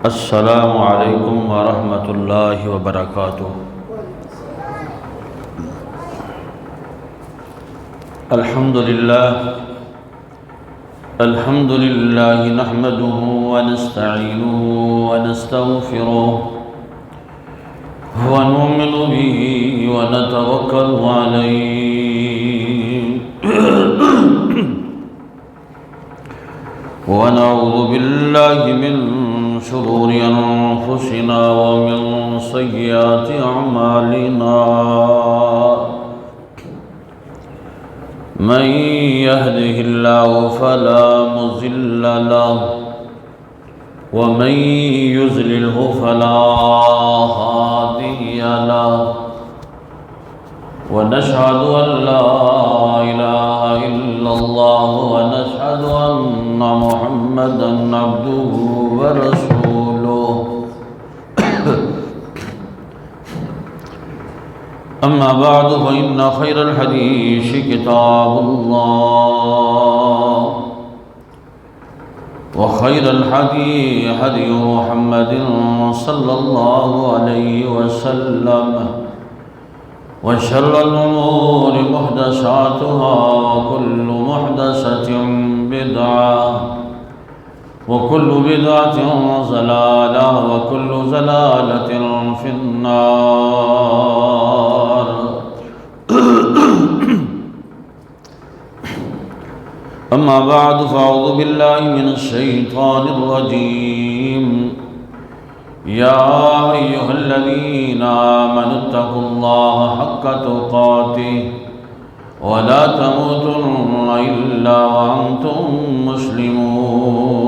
السلام علیکم ورحمۃ اللہ وبرکاتہ۔ الحمد للہ نحمده ونستعینه ونستغفره ونؤمن به ونتوکل علیہ ونعوذ باللہ من شرور انفسنا ومن سیئات اعمالنا، من يهده الله فلا مضل له ومن يضلله فلا هادي له، ونشهد أن لا إله إلا الله ونشهد أن محمدا عبده ورسوله. أما بعد فإن خير الحديث كتاب الله، وخير الهدي هدي محمد صلى الله عليه وسلم، وشر الأمور محدثاتها، وكل محدثة بدعة، وكل بدعة ضلالة، وكل ضلالة في النار. أما بعد فأعوذ بالله من الشيطان الرجيم. يا أيها الذين آمنوا اتقوا الله حق تقاته ولا تموتن إلا وأنتم مسلمون.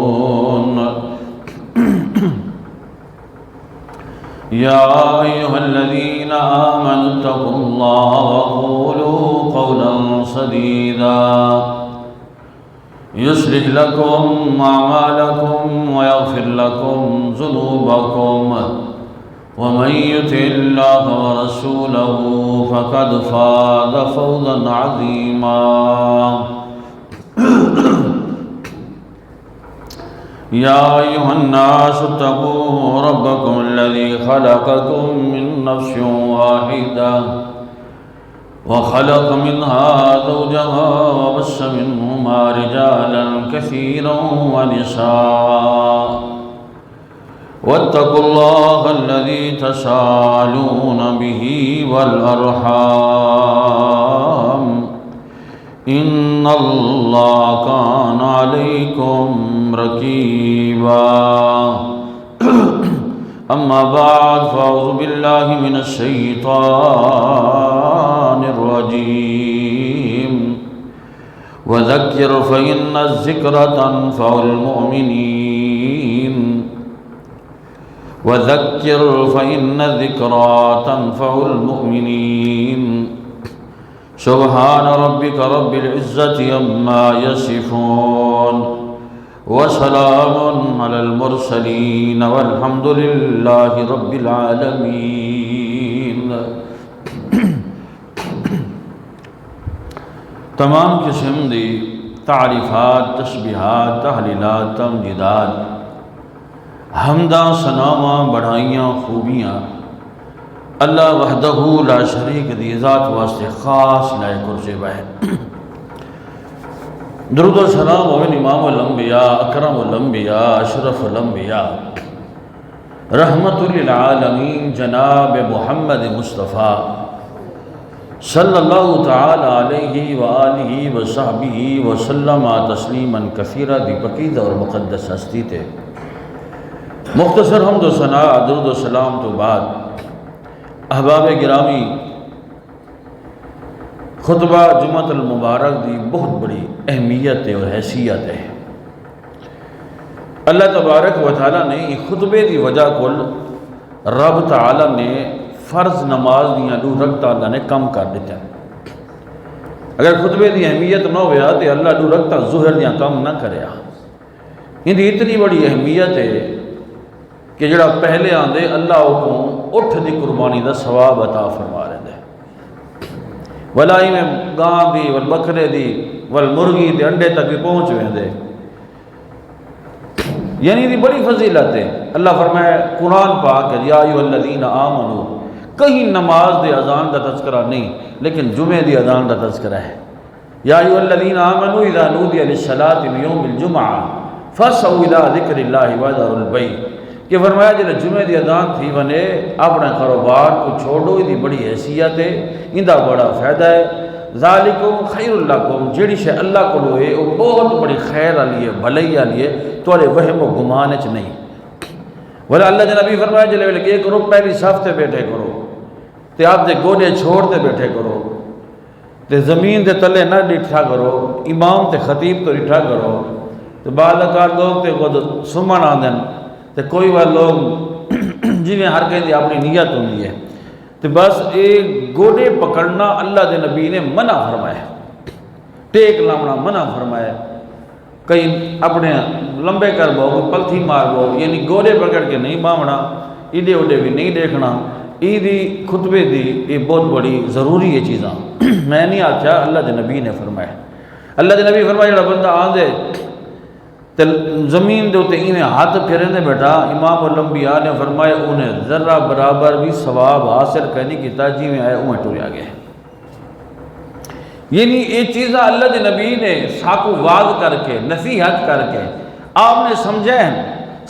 يا أيها الذين آمنوا اتقوا الله وقولوا قولا سديدا يصلح لكم أعمالكم ويغفر لكم ذنوبكم، ومن يطع الله ورسوله فقد فاز فوزا عظيما. يا أيها الناس اتقوا ربكم الذي خلقكم من نفس واحدة وخلق منها زوجها وبث منهما رجالا كثيرا ونساء، واتقوا الله الذي تساءلون به والأرحام، إن الله كان عليكم رقيبا. أما بعد فأعوذ بالله من الشيطان الرجيم. وذكر فإن الذكرى تنفع المؤمنين، وذكر فإن الذكرى تنفع المؤمنين. سبحان ربك رب العزة عما يصفون، وسلام على المرسلين، والحمد لله رب العالمين. تمام قسم دی تعریفات، تسبیحات، تحلیلات، تمجیدات، حمداں، ثناواں، بڑھائیاں، خوبیاں اللہ وحدہ لا شریک دی ذات واسطے خاص لائق اور زیبا ہے. درود و سلام ہوئے امام الانبیاء، اکرم الانبیاء، اشرف الانبیاء، رحمت للعالمین جناب محمد مصطفیٰ صلی اللہ تعالی علیہ وآلہ وصحبہ وسلم تسلیما کثیرا. دی پاکیزہ اور مقدس ہستی تے مختصر حمد و ثنا درود و سلام تو بعد احباب گرامی، خطبہ جمعۃ المبارک دی بہت بڑی اہمیت اور حیثیت ہے. اللہ تبارک و تعالیٰ نے خطبے دی وجہ کل رب تعالیٰ نے فرض نماز دیاں 2 رکعتاں اللہ نے کم کر دیتا ہے. اگر خطبے دی اہمیت نہ ہویا تو اللہ 2 رکعتاں ظہر دیاں کم نہ کریا. ان دی اتنی بڑی اہمیت ہے کہ جڑا پہلے آندے اللہ کو اٹھ دی قربانی دا ثواب عطا فرما رہے ہیں. ولائی میں گاں دی والبکرے دی والمرغی دے انڈے تک بھی پہنچ ویندے. یعنی دی بڑی فضیلت ہے۔ اللہ فرمائے قرآن پاک ہے یا ایھا الذین آمنو، کہیں نماز دے اذان دا تذکرہ نہیں لیکن جمعے دی اذان دا تذکرہ ہے۔ یا ایھا الذین آمنو اذا نودی للصلاۃ من یوم الجمعہ فاسعوا الی ذکر اللہ وذروا البیع، کہ فرمایا جب جمعے دی اذان تھی ونے اپنا کاروبار کو چھوڑو، دی بڑی حیثیت ہے، اندہ بڑا فائدہ ہے۔ ذالکم خیر لکم، جیڑی شے اللہ کو لوئے وہ بہت بڑی خیر والی ہے، بھلائی والی ہے، تھوڑے وہم و گمان وچ نہیں۔ ولا اللہ دے نبی فرمایا جلے ویلے کہ کرو پہلی صف تے بیٹھے کرو تے آپ دے گوڈے چھوڑ تے بیٹھے کرو تے زمین دے تلے نہ ڈٹھا کرو، امام تے خطیب تو ڈٹھا کرو۔ تو بعض اوقات لوگ تے خود سمن آندن تے کوئی بار لوگ جویں ہر کہیں اپنی نیت ہوندی ہے تو بس ایک گوڈے پکڑنا اللہ دے نبی نے منع فرمایا، ٹیک لاؤنا منع فرمایا۔ کئی اپنے لمبے کر بو، کوئی پلتھی مار بو، یعنی گوڈے پکڑ کے نہیں باونا، ایڈے اڈے بھی نہیں دیکھنا۔ ایدی خطبے دی یہ بہت بڑی ضروری ہے چیزاں، میں نہیں آکھیا، اللہ دے نبی نے فرمایا۔ اللہ دے نبی فرمایا جڑا بندہ آندے تے زمین دے ہوتے انہیں ہاتھ پھیرے دے بیٹھا، امام الانبیاء نے فرمایا انہیں ذرہ برابر بھی ثواب حاصل کرنے کی تاجی میں آئے انہیں ٹوریا گئے۔ یعنی یہ چیزاں اللہ دے نبی نے ساکو واضح کر کے نصیحت کر کے آپ نے سمجھے ہیں،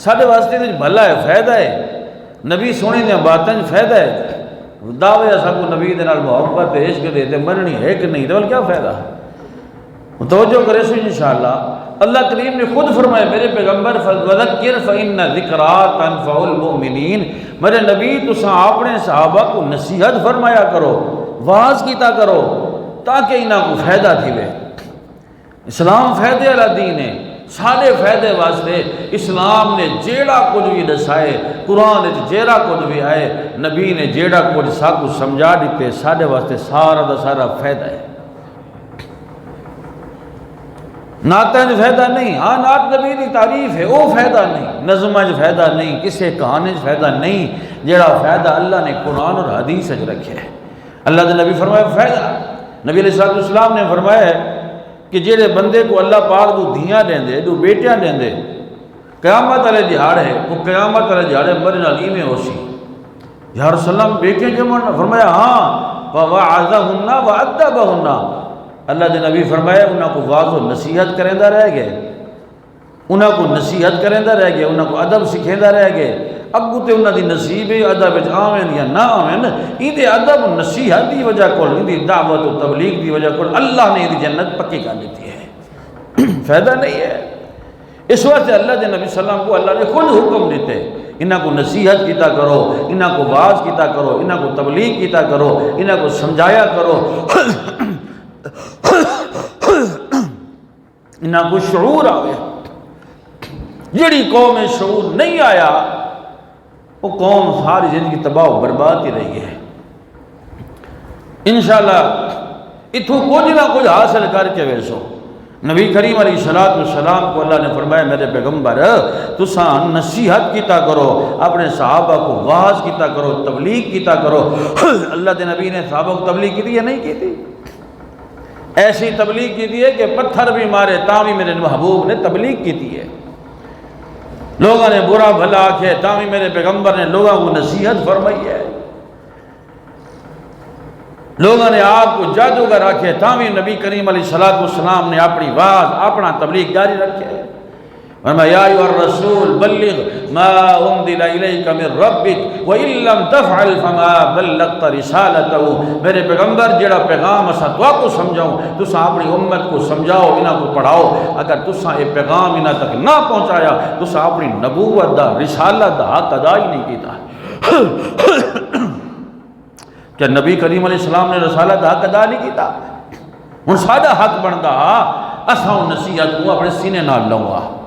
ساڑھے واسطے دے بھلا ہے، فائدہ ہے، نبی سونے دے باتیں فائدہ ہے۔ دعوے ساکو نبی دے نال محبت عشق دے تے مننی ہے کہ نہیں، تو کیا فائدہ؟ توجہ کرے سو انشاءاللہ۔ اللہ کریم نے خود فرمایا میرے پیغمبر فذکر فإن ذکرا تنفع المؤمنین، میرے نبی تساں اپنے صحابہ کو نصیحت فرمایا کرو، واعظ کیتا کرو تاکہ انہاں کو فائدہ تھیوے۔ اسلام فائدے والا دین ہے، سارے فائدے واسطے اسلام نے جیڑا کچھ بھی دسائے، قرآن جیڑا کچھ بھی آئے، نبی نے جیڑا کچھ ساکو سمجھا دیتے، سارے واسطے سارا دا سارا فائدہ ہے۔ نعتیں فائدہ نہیں، ہاں نعت نبی کی تعریف ہے، وہ فائدہ نہیں، نظمیں فائدہ نہیں، کسے کہانے فائدہ نہیں، جیڑا فائدہ اللہ نے قرآن اور حدیث وچ رکھے ہے۔ اللہ دے نبی فرمایا فائدہ، نبی علیہ السلام نے فرمایا کہ جیڑے بندے کو اللہ پاک دو دھیاں دیں دے، دو بیٹیاں دیں دے، قیامت والے دہاڑ ہے، وہ قیامت والے دہاڑے مرے نال ایویں ہوسی۔ یا رسول اللہ بیٹیاں جمع، فرمایا ہاں، وَوَعَظَهُنَّ وَأَدَّبَهُنَّ، اللہ دے نبی فرمایا انہاں کو واضح و نصیحت کریندہ رہ گئے، انہاں کو نصیحت کریندہ رہ گئے، انہاں کو ادب سکھیندہ رہ گئے۔ اگو تے انہاں دی نصیب ادب وچ آویں یا نہ آویں، ایندے ادب و نصیحت دی وجہ کول، ایندی دعوت و تبلیغ دی وجہ کول اللہ نے ایندی جنت پکی کر دیتی ہے، فائدہ نہیں ہے۔ اس واسطے اللہ دے نبی صلی اللہ علیہ وسلم کو اللہ نے خود حکم دیتے، انہاں کو نصیحت کیتا کرو، انہاں کو واعظ کیتا کرو، انہاں کو تبلیغ کیتا کرو، انہاں کو سمجھایا کرو، انہاں کو شعور آوے۔ جڑی قوم میں شعور نہیں آیا وہ قوم ساری زندگی تباہ و برباد ہی رہی ہے۔ انشاءاللہ اتھو کچھ نہ کچھ حاصل کر کے ویسو۔ نبی کریم علیہ السلام کو اللہ نے فرمایا میرے پیغمبر تساں نصیحت کیتا کرو، اپنے صحابہ کو واعظ کیتا کرو، تبلیغ کیتا کرو۔ اللہ دے نبی نے صحابہ کو تبلیغ کی تھی یا نہیں کی تھی؟ ایسی تبلیغ کی تھی ہے کہ پتھر بھی مارے تاں بھی میرے محبوب نے تبلیغ کی تھی ہے۔ لوگوں نے برا بھلا آکھے تاں بھی میرے پیغمبر نے لوگوں کو نصیحت فرمائی ہے۔ لوگوں نے آپ کو جادوگر آکھے تاں بھی نبی کریم علیہ السلام نے اپنی واعظ اپنا تبلیغ جاری رکھے۔ فرمایا یا ایھا الرسول بلغ ما انزل الیک من ربک وان لم تفعل فما بلغت رسالته، میرے پیغمبر جڑا پیغام اساں تو کو سمجھاؤں تساں اپنی امت کو سمجھاؤ، انہاں کو پڑھاؤ۔ اگر تساں یہ پیغام انہاں تک نہ پہنچایا تساں اپنی نبوت دا رسالت دا حق ادا ہی نہیں کیتا۔ کہ نبی کریم علیہ السلام نے رسالت دا حق ادا نہیں کیتا؟ ہن ساڈا حق بندا اساں نصیحت کو اپنے سینے نال لاؤں۔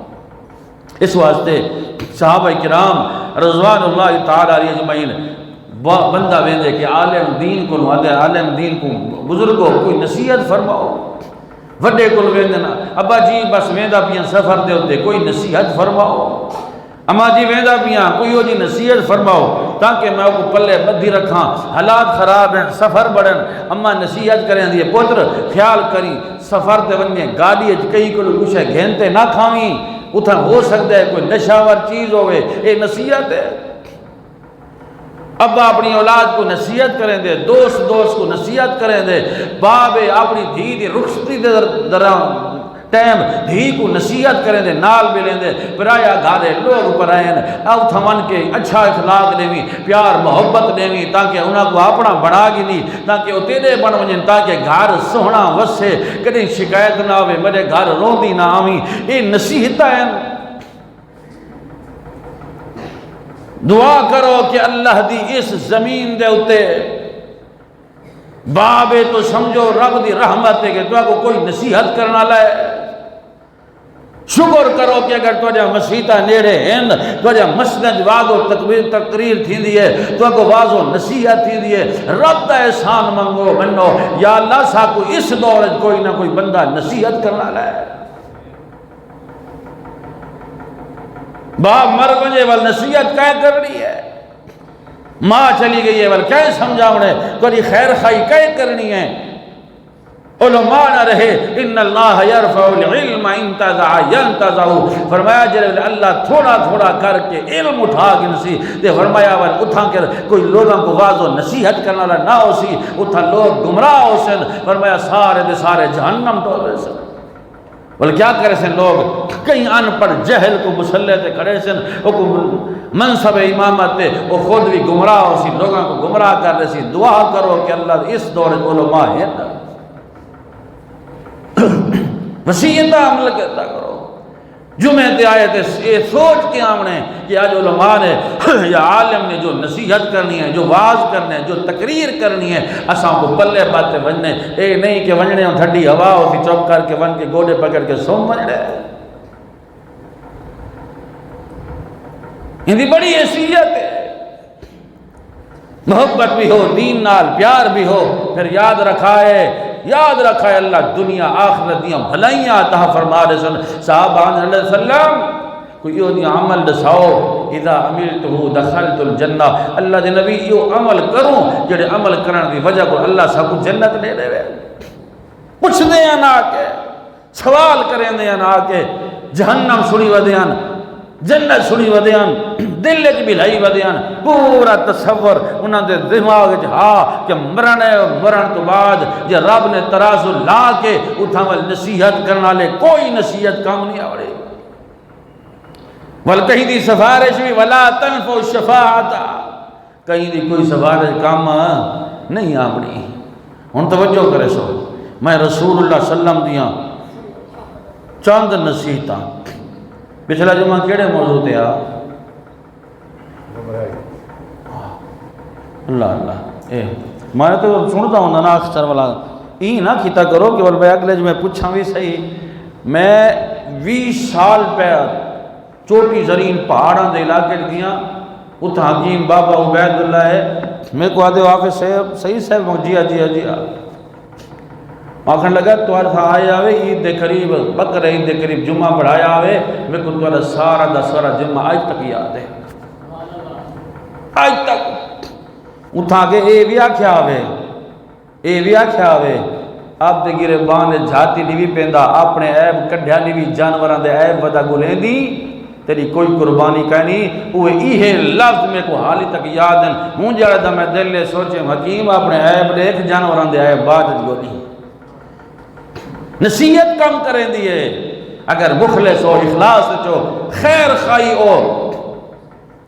اس واسطے صحابہ کرام رضوان اللہ تعالی علیہ اجمعین بندہ ویندے کہ عالم دین کو عالم دین کو بزرگوں کوئی نصیحت فرماؤ، وڈے کو ویندے نا ابا جی بس ویندا پیاں سفر دے ہوتے کوئی نصیحت فرماؤ، اما جی ویندا پیاں کوئی ہو جی نصیحت فرماؤ تاکہ میں کو پلے بدھی رکھاں، حالات خراب ہیں سفر بڑھن، اما نصیحت کریں دی پتر خیال کری سفر تے ونجے گاڑی کئی کو کچھ گھنتے نہ کھاویں، اتنا ہو سکتا ہے کوئی نشاور چیز ہوئے، یہ نصیحت ہے۔ ابا اپنی اولاد کو نصیحت کریں دے، دوست کو نصیحت کریں دے، باپ اپنی دھی دی رخصتی دے دران ٹائم دھی کو نصیحت کریں دے، نال بھی لیں دے، پرایا گھارے لوگ پرائیں او تھمن کے اچھا اخلاق دے بھی، پیار محبت دے بھی، تاکہ انہاں کو اپنا بنا گی نہیں، تاکہ وہ تیرے بن ونجن، تاکہ گھر سوہنا وسے، کدیں شکایت نہ ہوئے، میرے گھر روندی نہ آویں۔ یہ نصیحت ہے۔ دعا کرو کہ اللہ دی اس زمین دے اتے بابے تو سمجھو رب دی رحمت ہے کہ تو کو کوئی نصیحت کرنا لائے۔ شکر کرو کہ اگر تو مسیطہ نیڑے ہیں، تو مسند واض و تقریر تھی دیئے، تو کو واض و نصیحت تھی دیئے، رب دا احسان منگو منو، یا اللہ سا کو اس دور کوئی نہ کوئی بندہ نصیحت کرنا لائے۔ باپ مر ونجے وال نصیحت کیا کرنی ہے، ماں چلی گئی ہے وال کیا سمجھاونے، کوئی خیر خائی کیا کرنی ہے۔ علماء نہ رہے، ان اللہ یرفع العلم انتزع ینتزع، فرمایا جب اللہ تھوڑا تھوڑا کر کے علم اٹھا گنسی، تے فرمایا وال اتھا کر کوئی لوگوں کو واضح و نصیحت کرنا نہ ہو سی، اتھا لوگ گمراہ ہو سن، فرمایا سارے دے سارے جہنم تو ہوئے سن۔ بل کیا کرے سن لوگ، کئی ان پر جہل کو مسلح تے کھڑے سن، وہ کو منصب امامت تے وہ خود بھی گمراہ ہو سی، لوگوں کو گمراہ کر رہے سی۔ دعا کرو کہ اللہ اس دور علماء ہیں وسیعتہ عمل کرتا کرو۔ جمعہ تے آئے تھے یہ سوچ کے آمنے کہ آج علماء نے یا عالم نے جو نصیحت کرنی ہے، جو واز کرنے جو تقریر کرنی ہے، اساں کو پلے باتیں وننے، اے نہیں کہ وننے ہوں ٹھڈی ہوا ہو سی چوپ کر کے ون کے گوڑے پکڑ کے سوم وننے۔ ہندی بڑی حیثیت ہے، محبت بھی ہو، دین نال پیار بھی ہو، پھر یاد رکھائے اللہ دنیا آخرت دیاں بھلائیاں عطا فرما رہے سن۔ صحابہ علیہ وسلم کوئی یہ دی عمل دساؤ، اذا عملتہو دخلت الجنہ، اللہ دے نبی یہ عمل کروں جڑے عمل کرن دی وجہ کو اللہ سب کو جنت دے دے۔ پوچھ دے ہیں آ کے، سوال کریں دے ہیں آ کے، جہنم سڑی ودیان، جنت سڑی ودیان، دل کی بھلائی ودیان، پورا تصور انہاں دے دماغ جہاں کہ مرن تو بعد جے رب نے ترازو لا کے اتھاں وال نصیحت کرنا لے، کوئی نصیحت کام نہیں آوڑے۔ ول کہیں دی سفارش بھی ولا تنفع الشفاعت، کہیں دی کوئی سفارش کام نہیں آوڑی۔ ہن توجہ کرے سو، میں رسول اللہ صلی اللہ علیہ وسلم دیاں چند نصیحتاں، پچھلا جمعہ کیڑے موضوع تے آ؟ اللہ میں تو سنتا ہوں نا اکثر والا ای نہ کیتا کرو کہ بھائی اگلے جو میں پوچھاں بھی صحیح، میں 20 سال پہ چوٹی زرین پہاڑاں دے علاقے دیاں، اتھا حکیم بابا عبید اللہ ہے، میرے کو آدھے واقع صحیح صاحب جی آخر لگا تو آئے آوے عید دے قریب بکر عید دے قریب جمعہ پڑھایا آوے، میرے کو تو سارا دا سارا جمعہ آج تک یاد ہے، آج تک اتھا کے اے بھی آکھیا آوے آپ دے گرے بانے جھاتی نہیں بھی پیندہ، اپنے عیب کڈھیا نہیں بھی جانوران دے عیب ودا گلیں دی، تیری کوئی قربانی کہنی، وہ ایہے لفظ میں کو حالی تک یاد ہیں، ہوں جڑا دا میں دل لے سوچے حکیم اپنے عیب دیکھ جانوران دے عیب باجت گولی۔ نصیحت کم کریں دیئے، اگر مخلص ہو، اخلاص ہو، خیر خائی ہو،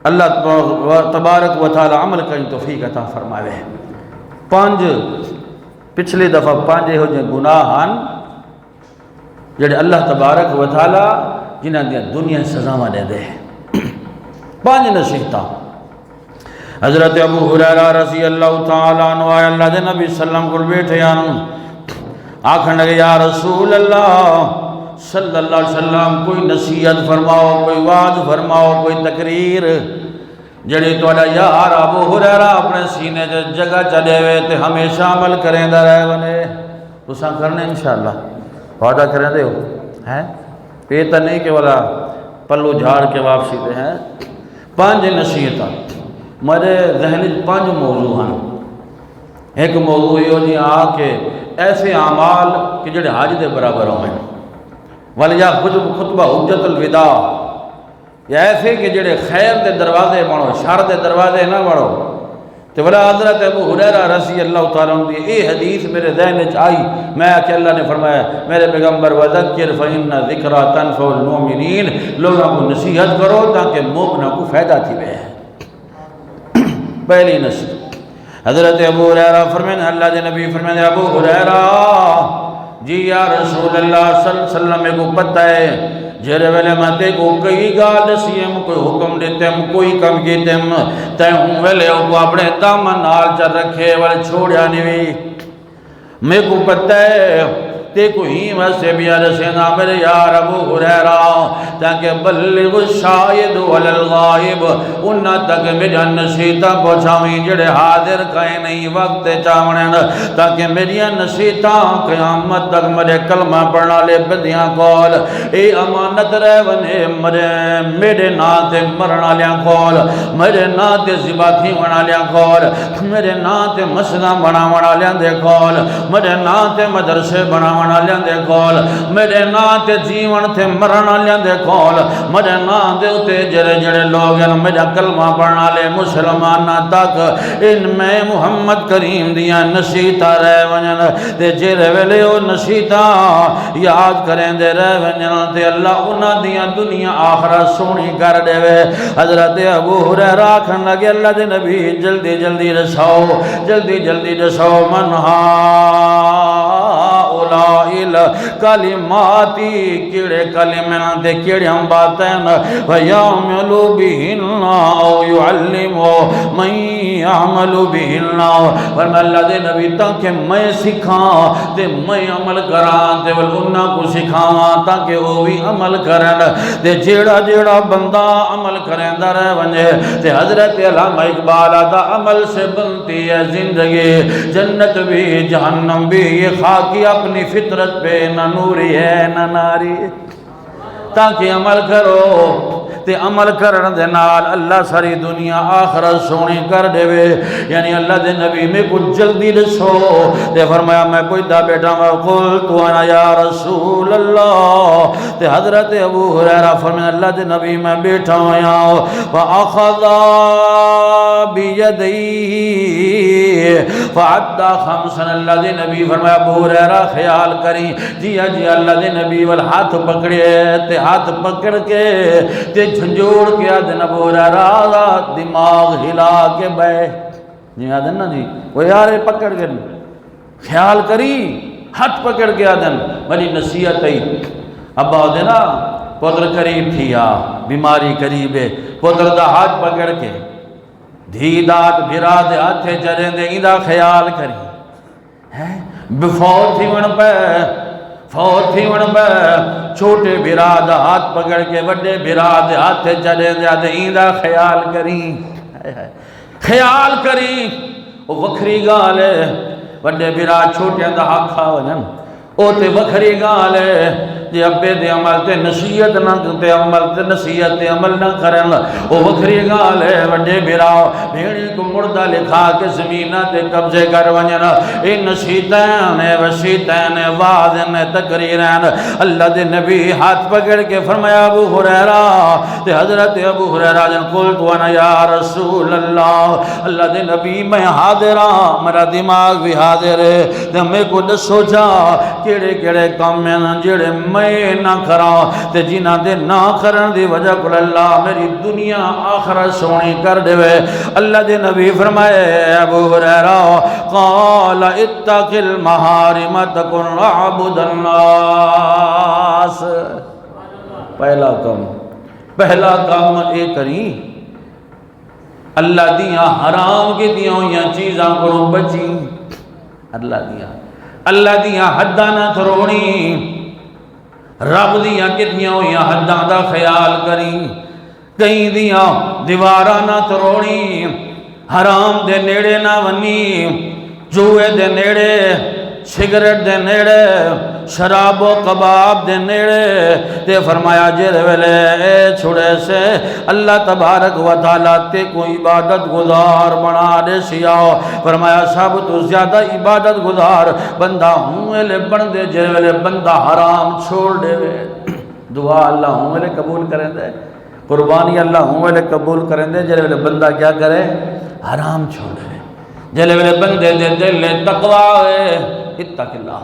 اللہ تبارک و تعالی عمل کا توفیق عطا فرمائے۔ 5 پچھلی دفعہ 5 ہو جائیں گناہان جڑے اللہ تبارک و تعالی جنہاں دیا دنیا سزاواں دے دے۔ 5 نصیحتاں حضرت ابو ہریرہ رضی اللہ تعالیٰ عنہ اللہ دے نبی صلی اللہ علیہ وسلم کو بیٹھے آکھن لگے یا رسول اللہ صلی اللہ علیہ وسلم کوئی نصیحت فرماؤ، کوئی وعظ فرماؤ، کوئی تقریر جڑی توڑا یار ابو ہریرہ اپنے سینے جگہ چلے ہوئے تے ہمیشہ عمل کریں دا رہے بنے تو ساں کرنے انشاءاللہ وعدہ کریں دے ہو ہیں پیتا نہیں کہ والا پلو جھاڑ کے واپسی دے ہیں۔ 5 نصیحتاں میرے ذہنی 5 موضوع ہیں۔ ایک موضوع یہ ہو جی آ کے ایسے اعمال کہ جڑے حج دے برابر ہوئے، وَلِيَا خُطبہ حجت الوداع، یا ایسے کہ جڑے خیر دے دروازے بڑھو، شر دے دروازے نہ بڑھو۔ تو بلا حضرت ابو ہریرہ رضی اللہ تعالیٰ عنہ دی یہ حدیث میرے ذہن وچ آئی، میں کہ اللہ نے فرمایا میرے پیغمبر وذکر فإن ذکرى تنفع المؤمنین، لوگوں کو نصیحت کرو تاکہ مومنوں کو فائدہ تھی بے۔ پہلی نصیحت حضرت ابو ہریرہ فرمائیں، اللہ دے نبی فرمائیں ابو ہریرہ جی یا رسول اللہ صلی اللہ علیہ وسلم میں کو پتہ ہے جیرے ویلے ماتے کو کئی گال سیم کوئی حکم دیتے ہم کوئی کم کیتے ہم تے ہوں ویلے کو اپنے دامن نال چل رکھے والے چھوڑیا نہیں میں کو پتہ ہے تے کو ہی ویسے بھی رسینا میرے یار ابو ہریرہ تاکہ بلغ الشاہد علی الغائب انہا تک میرا نصیحتہ پہنچاویں جڑے حاضر کہیں نہیں وقت چاوڑیں تاکہ میری نصیحتہ قیامت تک میرے کلمہ پڑھنا لے بدیاں کول اے امانت رہ ونے میرے ناتے مرنا لیا کول میرے ناتے زباتھی بنا لیا کول میرے ناتے مسجدہ بنا لیا دے کول میرے ناتے مدرسے بنا لیاں دے کول میرے نام تے جیون تے مرنا لیاں دے کول میرے نام دے اتے جڑے جڑے لوگ ہیں میرا کلمہ پڑھنا لے مسلمانہ تک ان میں محمد کریم دیا نصیحتہ رہ ونجن تے جڑے ویلے او نصیحتہ یاد کریں دے رہ ونجن تے اللہ انہاں دیا دنیا آخرت سونی کر دے وے حضرت ابو ہریرہ کھن لگے اللہ دے نبی جلدی جلدی رساؤ جلدی جلدی رساؤ منہا اولائل کلماتی کیڑے کلمات دے کیڑے ہم باتیں ویعملو بہننا او یعلمو من یعملو بہننا ورنہ اللہ دے نبی تاکہ میں سکھاں تے میں عمل کران تے والنہ کو سکھاں تاکہ وہ بھی عمل کرن تے جیڑا جیڑا بندہ عمل کرن در ونجے تے حضرت علامہ اقبال آتا عمل سے بنتی ہے زندگی جنت بھی جہنم بھی یہ خاکی اپنی فطرت پہ نہ نوری ہے نہ ناری تاکہ عمل کرو تے عمل کرن دے نال اللہ ساری دنیا آخرت سونی کر دے وے یعنی اللہ دے نبی میں کچھ جلدی رسو تے فرمایا میں کوئی دا بیٹا میں قلتو انا یا رسول اللہ تے حضرت ابو ہریرہ فرمایا اللہ دے نبی میں بیٹھا ہویا فاخذا بیدی فعدہ خمسن اللہ دے نبی فرمایا ابو ہریرہ خیال کریں جی اللہ دے نبی والہاتھ پکڑے تے ہاتھ پکڑ کے تے جھنجوڑ کے آدھن ابو ہریرہ دماغ ہلا کے بے جی آدھن نا جی وہ یارے پکڑ کے خیال کری ہاتھ پکڑ کے آدھن بڑی نصیحت ہے ابا آدھے نا پتر قریب تھیا بیماری قریب ہے پتر دا ہاتھ پکڑ کے دھی دات بھرا دے ہاتھے چریں دے ایدہ خیال کری بفوت تھی ون پہ فوت تھی ون پہ چھوٹے براد ہاتھ پکڑ کے بڑے براد ہاتھ چلے دے ایندہ خیال کری وہ وکھری گال ہے بڑے براد چھوٹے اندہ ہاتھ کھا وجن او تے وکھری گال ہے جی ابے دے عمل تے نصیحت نہ تے عمل تے نصیحت تے عمل نہ کرن او وکھری گال ہے وڈے براؤ بھیڑی کو مردہ لکھا کے زمینہ تے قبضے کر ونجن اے نصیحتین وشیتین وعدن تقریرین اللہ دے نبی ہاتھ پکڑ کے فرمایا ابو ہریرہ تے حضرت ابو ہریرہ جن قلت وانا یا رسول اللہ اللہ دے نبی میں حاضرہ میرا دماغ بھی حاضر ہے تے میں کو دسو جا کیڑے کیڑے کام میں جڑے میں نہ کراں تے جنہ دے نہ کرن دی وجہ کل اللہ میری دنیا آخرت سونی کر دے وے اللہ دے نبی فرمائے ابو ہریرہ قال اتق المحارم تکن عبد الناس پہلا کام اے کریں اللہ دیاں حرام کے دیاں ہویاں چیزاں کو بچی اللہ دیاں حداں نہ تھروڑی رب دیاں کتنیاں ہویاں حداں دا خیال کریں کہیں دیاں دیواراں نہ تروڑی حرام دے نیڑے نہ ونی جوئے دے نیڑے سگریٹ دے نیڑے شراب و کباب دے نیڑے تے فرمایا جیرے ویلے اے چھوڑے سے اللہ تبارک و تعالیٰ تے کو عبادت گزار بنا دے سیاؤ فرمایا سب تو زیادہ عبادت گزار بندہ ہوں ویلے بن دے جیرے ویلے بندہ حرام چھوڑ دے وے دعا اللہ ہوں ویلے قبول کریں دے، قربانی اللہ ہوں ویلے قبول کریں دے جلے ویلے بندہ کیا کرے؟ حرام چھوڑے، جلے ویلے بندے دے دل تقوی ہے، اتق اللہ،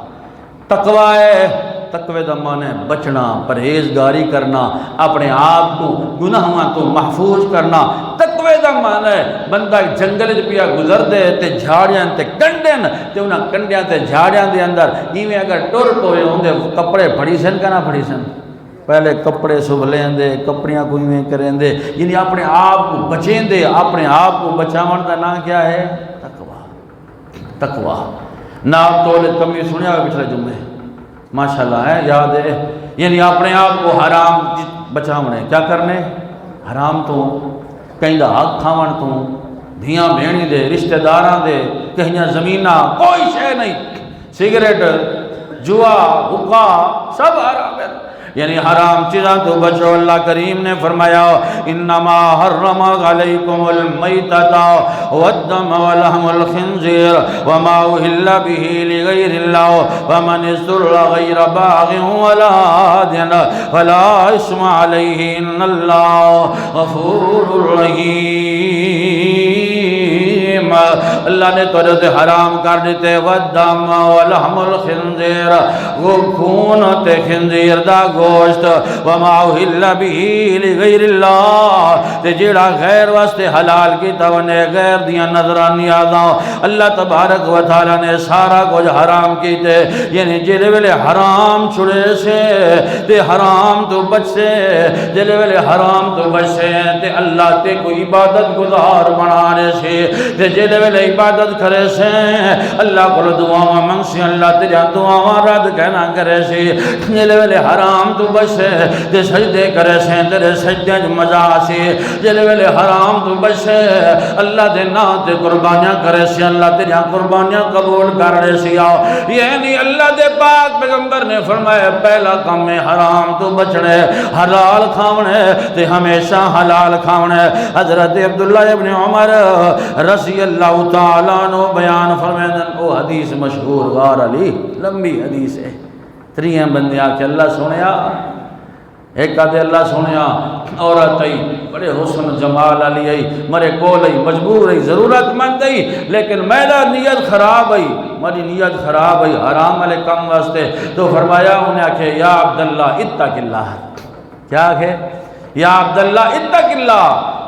تقوی ہے، تقوی دا معنی ہے بچنا، پرہیزگاری کرنا، اپنے آپ کو گناہاں تو محفوظ کرنا۔ تقوی دا معنی ہے بندہ جنگل پیا گزر دے تے جھاڑیاں تے کنڈن تے انہاں کنڈیاں تے جھاڑیاں دے اندر ایویں اگر ٹر پوے ہوندے کپڑے پھڑی سن کہ نہ پھڑی سن، پہلے کپڑے سب لین دے، کپڑیاں کو ایویں کریں دے، یعنی اپنے آپ کو بچیں دے، اپنے آپ کو بچاون دا نام کیا ہے؟ تقوی، تقوی۔ ناب تولد کمی سنیا ہوئے پچھلے جمعے ماشاءاللہ ہے، یاد ہے، یعنی اپنے آپ کو حرام بچاونے، کیا کرنے؟ حرام تو، کہیں دا حق کھاون تو، دھیاں بھینی دے، رشتہ داراں دے، کہیں زمینہ کوئی شے نہیں، سگریٹ، جوا، حقا، سب حرام ہے، یعنی حرام چیزاں تو بچو۔ اللہ کریم نے فرمایا انما حرم علیکم المیتۃ والدم ولحم الخنزیر وما اہل به لغیر اللہ ومن اضطر غیر باغ ولا عاد فلا اثم علیہ ان اللہ غفور رحیم۔ اللہ نے تجھے حرام کر دیتے والدم ولحم الخنزیر، وہ خون تے خنزیر دا گوشت، وما اہل به لغیر اللہ، تے جیڑا غیر واسطے حلال کی تونے غیر دیاں نظرانیاں اللہ تبارک و تعالی نے سارا کچھ حرام کیتے، یعنی جلے ویلے حرام چھڑے سے تے حرام تو بچے، جلے ویلے حرام تو بچے تے اللہ تے کوئی عبادت گزار بنانے سے، تے جلے ویلے عبادت کرے سے اللہ کو دعاواں منگسی اللہ تیرے دعاواں رد کہنا کرے سے، جلے ویلے حرام تو بچے تے سجدے کرے سے تیرے سجدے مزا سے، جلے ویلے حرام تو بچے اللہ دے نام تے قربانیاں کرے سے اللہ تیرے قربانیاں قبول کر رہے سے۔ یعنی اللہ دے پاک پیغمبر نے فرمایا پہلا کام ہے حرام تو بچنے، حلال کھاونے تے ہمیشہ حلال کھاونے۔ حضرت عبداللہ ابن عمر رضی اللہ تعالیٰ عنہ بیان فرمائیں، وہ حدیث مشہور غار علی، لمبی حدیث ہے، تریاں بندے آکے اللہ سنیا، ایک آدھے اللہ سنیا عورت آئی بڑے حسن جمال علی آئی مرے کول آئی مجبور آئی ضرورت مند آئی، لیکن میرا نیت خراب آئی، میری نیت خراب آئی حرام علیہ کم واسطے، تو فرمایا انہیں آکھے یا عبداللہ اتق اللہ، کیا آکھے؟ یا عبداللہ اتق اللہ،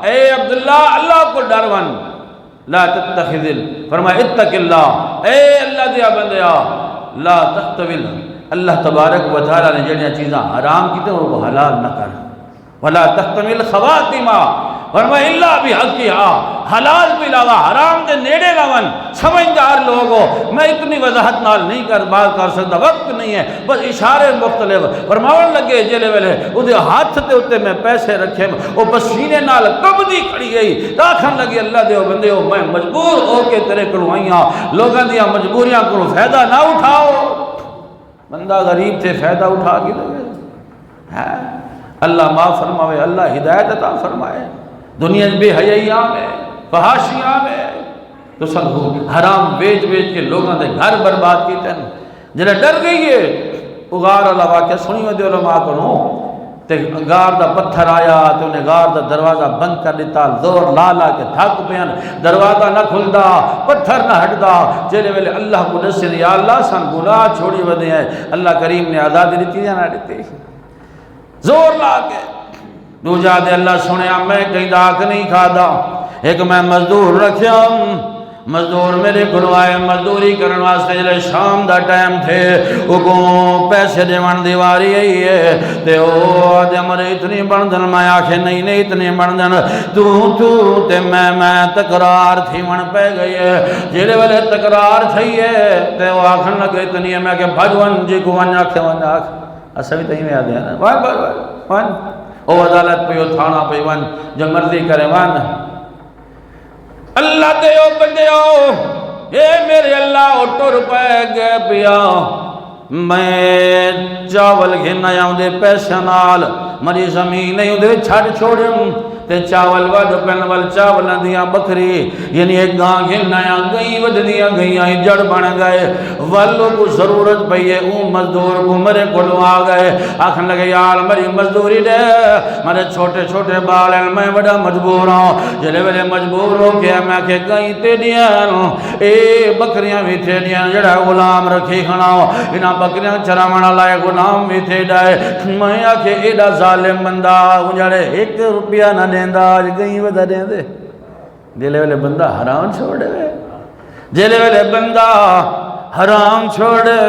اے عبداللہ اللہ کو ڈرون، لا تتخذل، فرمایا اتق اللہ، اے اللہ دیا بندیا لا تختول، اللہ تبارک و تعالیٰ نے جڑیاں چیزاں حرام کی تھیں ان کو حلال نہ کر، ولا تختمل خواتمہ، فرمایا اللہ بھی حق کی حلال بھی علاوہ حرام دے نیڑے لون، سمجھدار لوگو میں اتنی وضاحت نال نہیں بات کر سکتا، وقت نہیں ہے، بس اشارے مختلف فرماون لگے جلے ویلے اُدھے ہاتھ تے اُتے میں پیسے رکھے، وہ پسینے نال کبدی کھڑی گئی، تاکھن لگی اللہ دے بندے ہو میں مجبور ہو کے تیرے کلو آئیاں، لوگاں دیا مجبوریاں کلو فائدہ نہ اٹھاؤ، بندہ غریب تھے فائدہ اٹھا کے دے، اللہ معاف فرماوے، اللہ ہدایت عطا فرمائے، دنیا بے حیائی عام ہے، فحاشی عام ہے، تو سب حرام بیچ بیچ کے لوگاں دے گھر برباد کیتے ہیں، جنہیں ڈر گئی ہے، وہ غار اللہ واقعہ سنی ہوئے دے علماء کنو، تے غار دا پتھر آیا تو انہیں غار دا دروازہ بند کر دیتا، زور لا لا کے تھک پین، دروازہ نہ کھلدا، پتھر نہ ہٹ دا، جلے ویلے اللہ کو نصر یا اللہ سن گناہ چھوڑی ودے ہیں، اللہ کریم نے آزادی دیتی یا نہ دیتی، زور لا کے دو جا دے اللہ سنیا میں کہیں داک نہیں کھادا، ایک میں مزدور رکھیا، مزدور میرے کھلوائے مزدوری کرن واسطے جلے شام دا ٹائم تھے، اگوں پیسے دیوان دیواری آئی ہے، تے او آدھے مرے اتنی بندن، میں آکھے نہیں اتنی بندن، تو تے میں تقرار تھی من پہ گئی ہے، جلے والے تقرار تھی ہے، تے وہ آکھن لگے اتنی ہے، میں کہ بھجون جی کو ون آکھے ون آکھ، ایسا بھی تہیں میں آدھے ہیں ون او عدالت پہ تھانا پہ ون جو مرضی کرے ون، اللہ دے او بندے او، اے میرے اللہ اٹھو روپے گئے پیا، میں چاول گھنا جاؤں دے پیسے نال، مری زمین نہیں اندھے چھڑ چھوڑیں تے چاول ود پن ول چاولاں دیاں بکری یعنی ایک گاں گھنایا گئی ودیاں گئیاں جڑ بن گئے ولو کو ضرورت پئی ہے او مزدور کو مرے کولوں آ گئے آکھن لگے یار مری مزدوری دے مرے چھوٹے چھوٹے بال ہیں میں بڑا مجبور ہوں جلے ویلے مجبور ہو کے میں کہ گئی تیڈیاں اے بکریاں بھی تیڈیاں جڑا غلام رکھی کھڑا انہاں بکریاں چراونا لائے غلام بھی تیڈائے میں آکھے ایڈا ظالم بندہ جڑے 1 روپیہ نہ دیندہ آج گئی ودا دیندے جلے ویلے بندہ حرام چھوڑے جلے ویلے بندہ حرام چھوڑے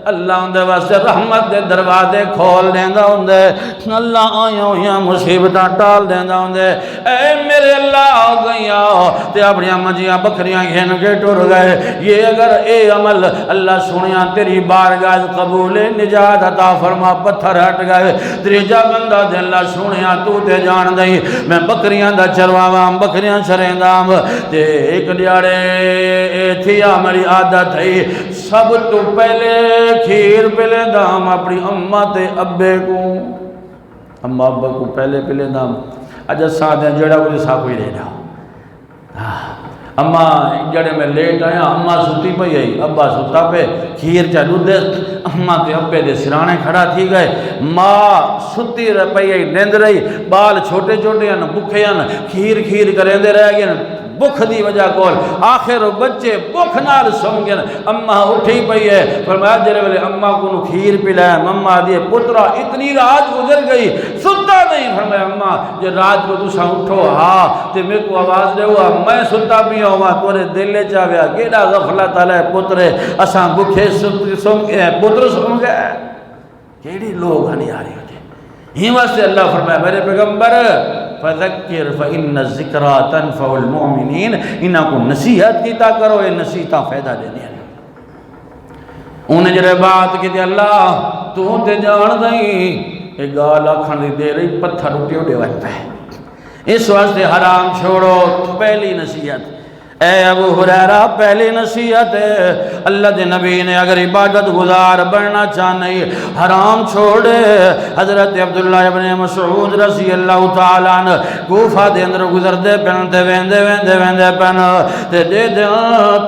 اللہ اندے واسطے رحمت دے دروازے کھول دیندہ ہوندے اللہ آیا ہویا مصیبتاں ٹال دیندہ ہوندے اے میرے اللہ آ گئیا تے اپنی مجھیاں بکریاں گھن کے ٹر گئے یہ اگر اے عمل اللہ سنیاں تیری بارگاہ قبول نجات عطا فرما پتھر ہٹ گئے تریجا بندہ دے اللہ سنیاں تو تے جان دئی میں بکریاں دا چرواواں بکریاں چرینداں تے ایک دیاڑے تھیا میری عادت ہے سب تو پہلے کھیر پلے دام اپنی اممہ تے ابے کو اممہ ابا کو پہلے پلے دام اجا ساتھ ہیں جڑا کوئی سا کوئی رہنا اممہ جڑے میں لیٹ آیا اممہ ستی پہ یہی ابا ستا پہ کھیر چلو دے اممہ تے ابے دے سرانے کھڑا تھی گئے ماں ستی رہ پہ یہی نیند رہی بال چھوٹے چھوٹے ہیں بکھے ہیں کھیر کھیر کریں دے رہ گئے بکھ دی وجہ کول آخر بچے بکھ نال سمگن اممہ اٹھی پئی ہے فرمایا جلے والے اممہ کو کھیر پلائے اممہ دیئے پترہ اتنی رات گزر گئی ستا نہیں فرمایا اممہ یہ رات کو تسا اٹھو ہاں تے میں کو آواز دے ہوا میں ستا بھی ہوں تورے دلے چاہویا کیڑا غفلت علیہ پترے اساں بکھے سم گئے پتر سم گئے کیڑی لوگ ہنی آ رہی ہوتے ہی واسطے اللہ فرمایا میرے پیغمبر فذکر فإن الذکرى تنفع المؤمنین انہاں کو نصیحت کیتا کرو یہ نصیحتاں فائدہ دے دیا انہیں جرے بات کی تے اللہ تو تے جان دیں ایک گالا کھن دی دے رہی پتھر اٹھے اٹھے وقت ہے اس واسطے حرام چھوڑو پہلی نصیحت اے ابو ہریرہ پہلی نصیحت ہے اللہ دے نبی نے اگر عبادت گزار بڑھنا چاہنے حرام چھوڑے حضرت عبداللہ ابن مسعود رضی اللہ تعالیٰ عنہ کوفہ دے اندر گزر دے پہن تے ویندے پہن تے دے دے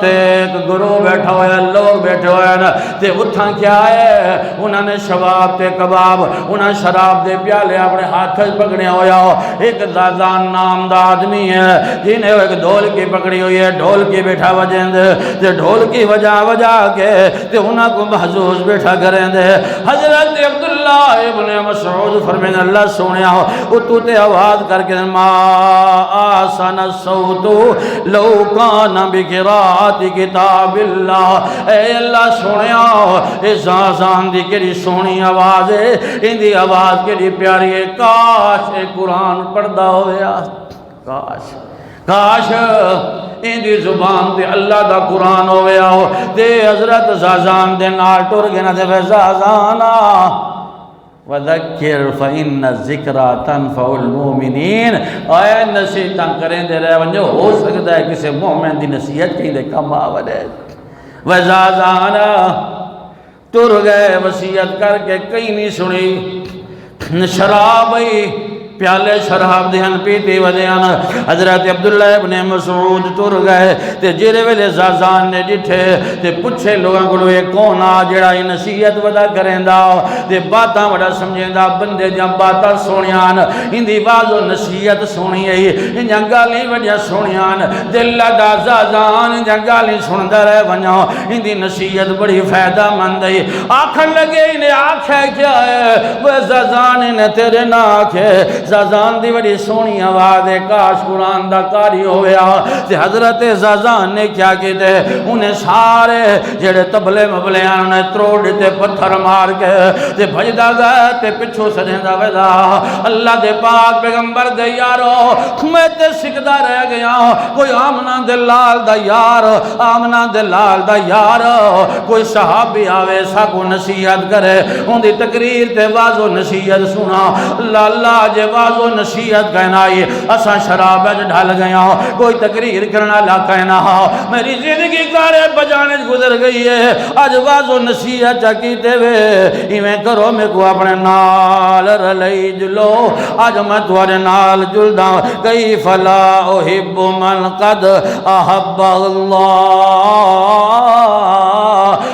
تے ایک گروہ بیٹھا ہویا لوگ بیٹھے ہویا تے اتھاں کیا ہے انہوں نے شواب تے کباب انہوں نے شراب دے پیالے اپنے ہاتھ پکڑے ہویا ایک زازان نام دا آدمی ہے جنہیں ایک ڈھول کی پکڑی ہوئی ہے ڈھول کی بیٹھا وجہیں دے تے ڈھول کی وجہ کے تے انہاں کو محظوظ بیٹھا کریں دے حضرت عبداللہ ابن مسعود فرمین اللہ سنیا ہو تو تے آواز کر کے ما آسان الصوت لو کان بقراءت کتاب اللہ اے اللہ سنیا ہو اے زازان دی کری سونی آواز ہے ان دی آواز کری پیاری ہے کاش اے قرآن پڑھدا ہویا کاش ان دی زبان تے اللہ دا قرآن ہویا ہو تے حضرت زازان دے نال ٹر گنا تے زازانا وَذَكِّرْ فَإِنَّ الذِّكْرَى تَنْفَعُ الْمُؤْمِنِينَ اے نصیحتاں کریں دے رہے ونجو ہو سکتا ہے کسی مومن دی نصیحت کہیں دے کم آوڑے وزازانا ٹر گئے وصیت کر کے کہیں نہیں سنی شراب ہی پیالے شراب دہن پیتی ودیان حضرت عبداللہ ابن مسعود تر گئے تے جیرے ویلے زازان نے ڈٹھے تے پچھے لوگاں کو یہ کون آ جڑا یہ نصیحت ودا کریں دا تے باتاں ودا سمجھیں دا بندے جاں باتاں سونیان ہندی بازو نصیحت سونی ہے انجاں گالی وڈیا سونیان دل دا زازان انجاں گالی سندہ رہے ونیاں ہندی نصیحت بڑی فائدہ مند ہے آکھن لگے انہیں آنکھیں کیا ہے وہ زازان انہیں تیرے نہ آنکھیں زازان دی بڑی سونی آواز ہے کاش قرآن دا کاری ہویا تے حضرت زازان نے کیا کہتے انہیں سارے جڑے تبلے مبلے آنے تروڑ تے پتھر مار کے تے بھجدہ گئے تے پچھو سجندہ ویدہ اللہ دے پاک پیغمبر دے یارو میں تے سکدہ رہ گیا کوئی آمنہ دلال دا یار آمنہ دلال دا یار کوئی صحابی آوے سا کو نصیحت کرے ان دی تقریر تے واضح نصیحت سنا اللہ جے واز و نصیحت کہنا ہے اساں شراب وچ ڈھل گیا کوئی تقریر کرنا لا کہنا میری زندگی کارے بجانے گزر گئی ہے اج واز و نصیحت کیتے وے ایویں کرو میں کو اپنے نال رلی جلو اج میں تواڈے نال جلدا کیف لا احب من قد احب اللہ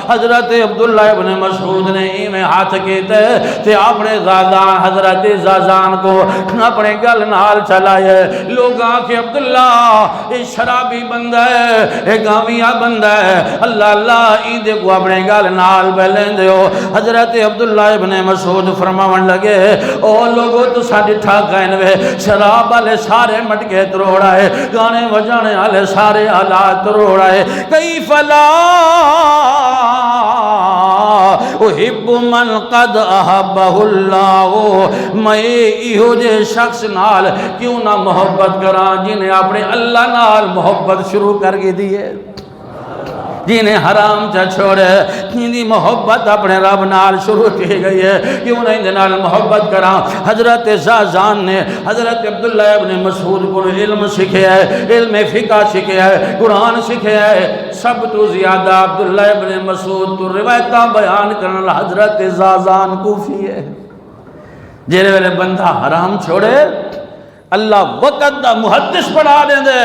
حضرت عبداللہ ابن مسعود نے ایویں ہاتھ کیتے تے اپنے زازان حضرت زازان کو اپنے گل نال چلائے لوگ آکے عبداللہ یہ شرابی بندہ ہے یہ گاویہ بندہ ہے اللہ اللہ ایدے کو اپنے گل نال بلین دے ہو حضرت عبداللہ ابن مسعود فرماون لگے او لوگو تو ساڑی ٹھاکائن وے شراب والے سارے مٹکے تروڑا ہے گانے وجانے والے سارے حالات تروڑا ہے کیف لا احب من قد احبہ اللہ میں ایہو جے شخص نال کیوں نہ محبت کران جنہیں اپنے اللہ نال محبت شروع کر کے دیئے جنہیں حرام چا چھوڑے جنہیں محبت اپنے رب نال شروع کی گئی ہے کیوں نہ اندھے نال محبت کران حضرت زازان نے حضرت عبداللہ ابن مسعود کو علم سکھے ہے علم فقہ سکھے ہے قرآن سکھے ہے سب تو زیادہ عبداللہ ابن مسعود تو روایتہ بیان کرنا حضرت زازان کوفی ہے جیرے ویلے بندہ حرام چھوڑے اللہ وقت دا محدث پڑھا دیں دے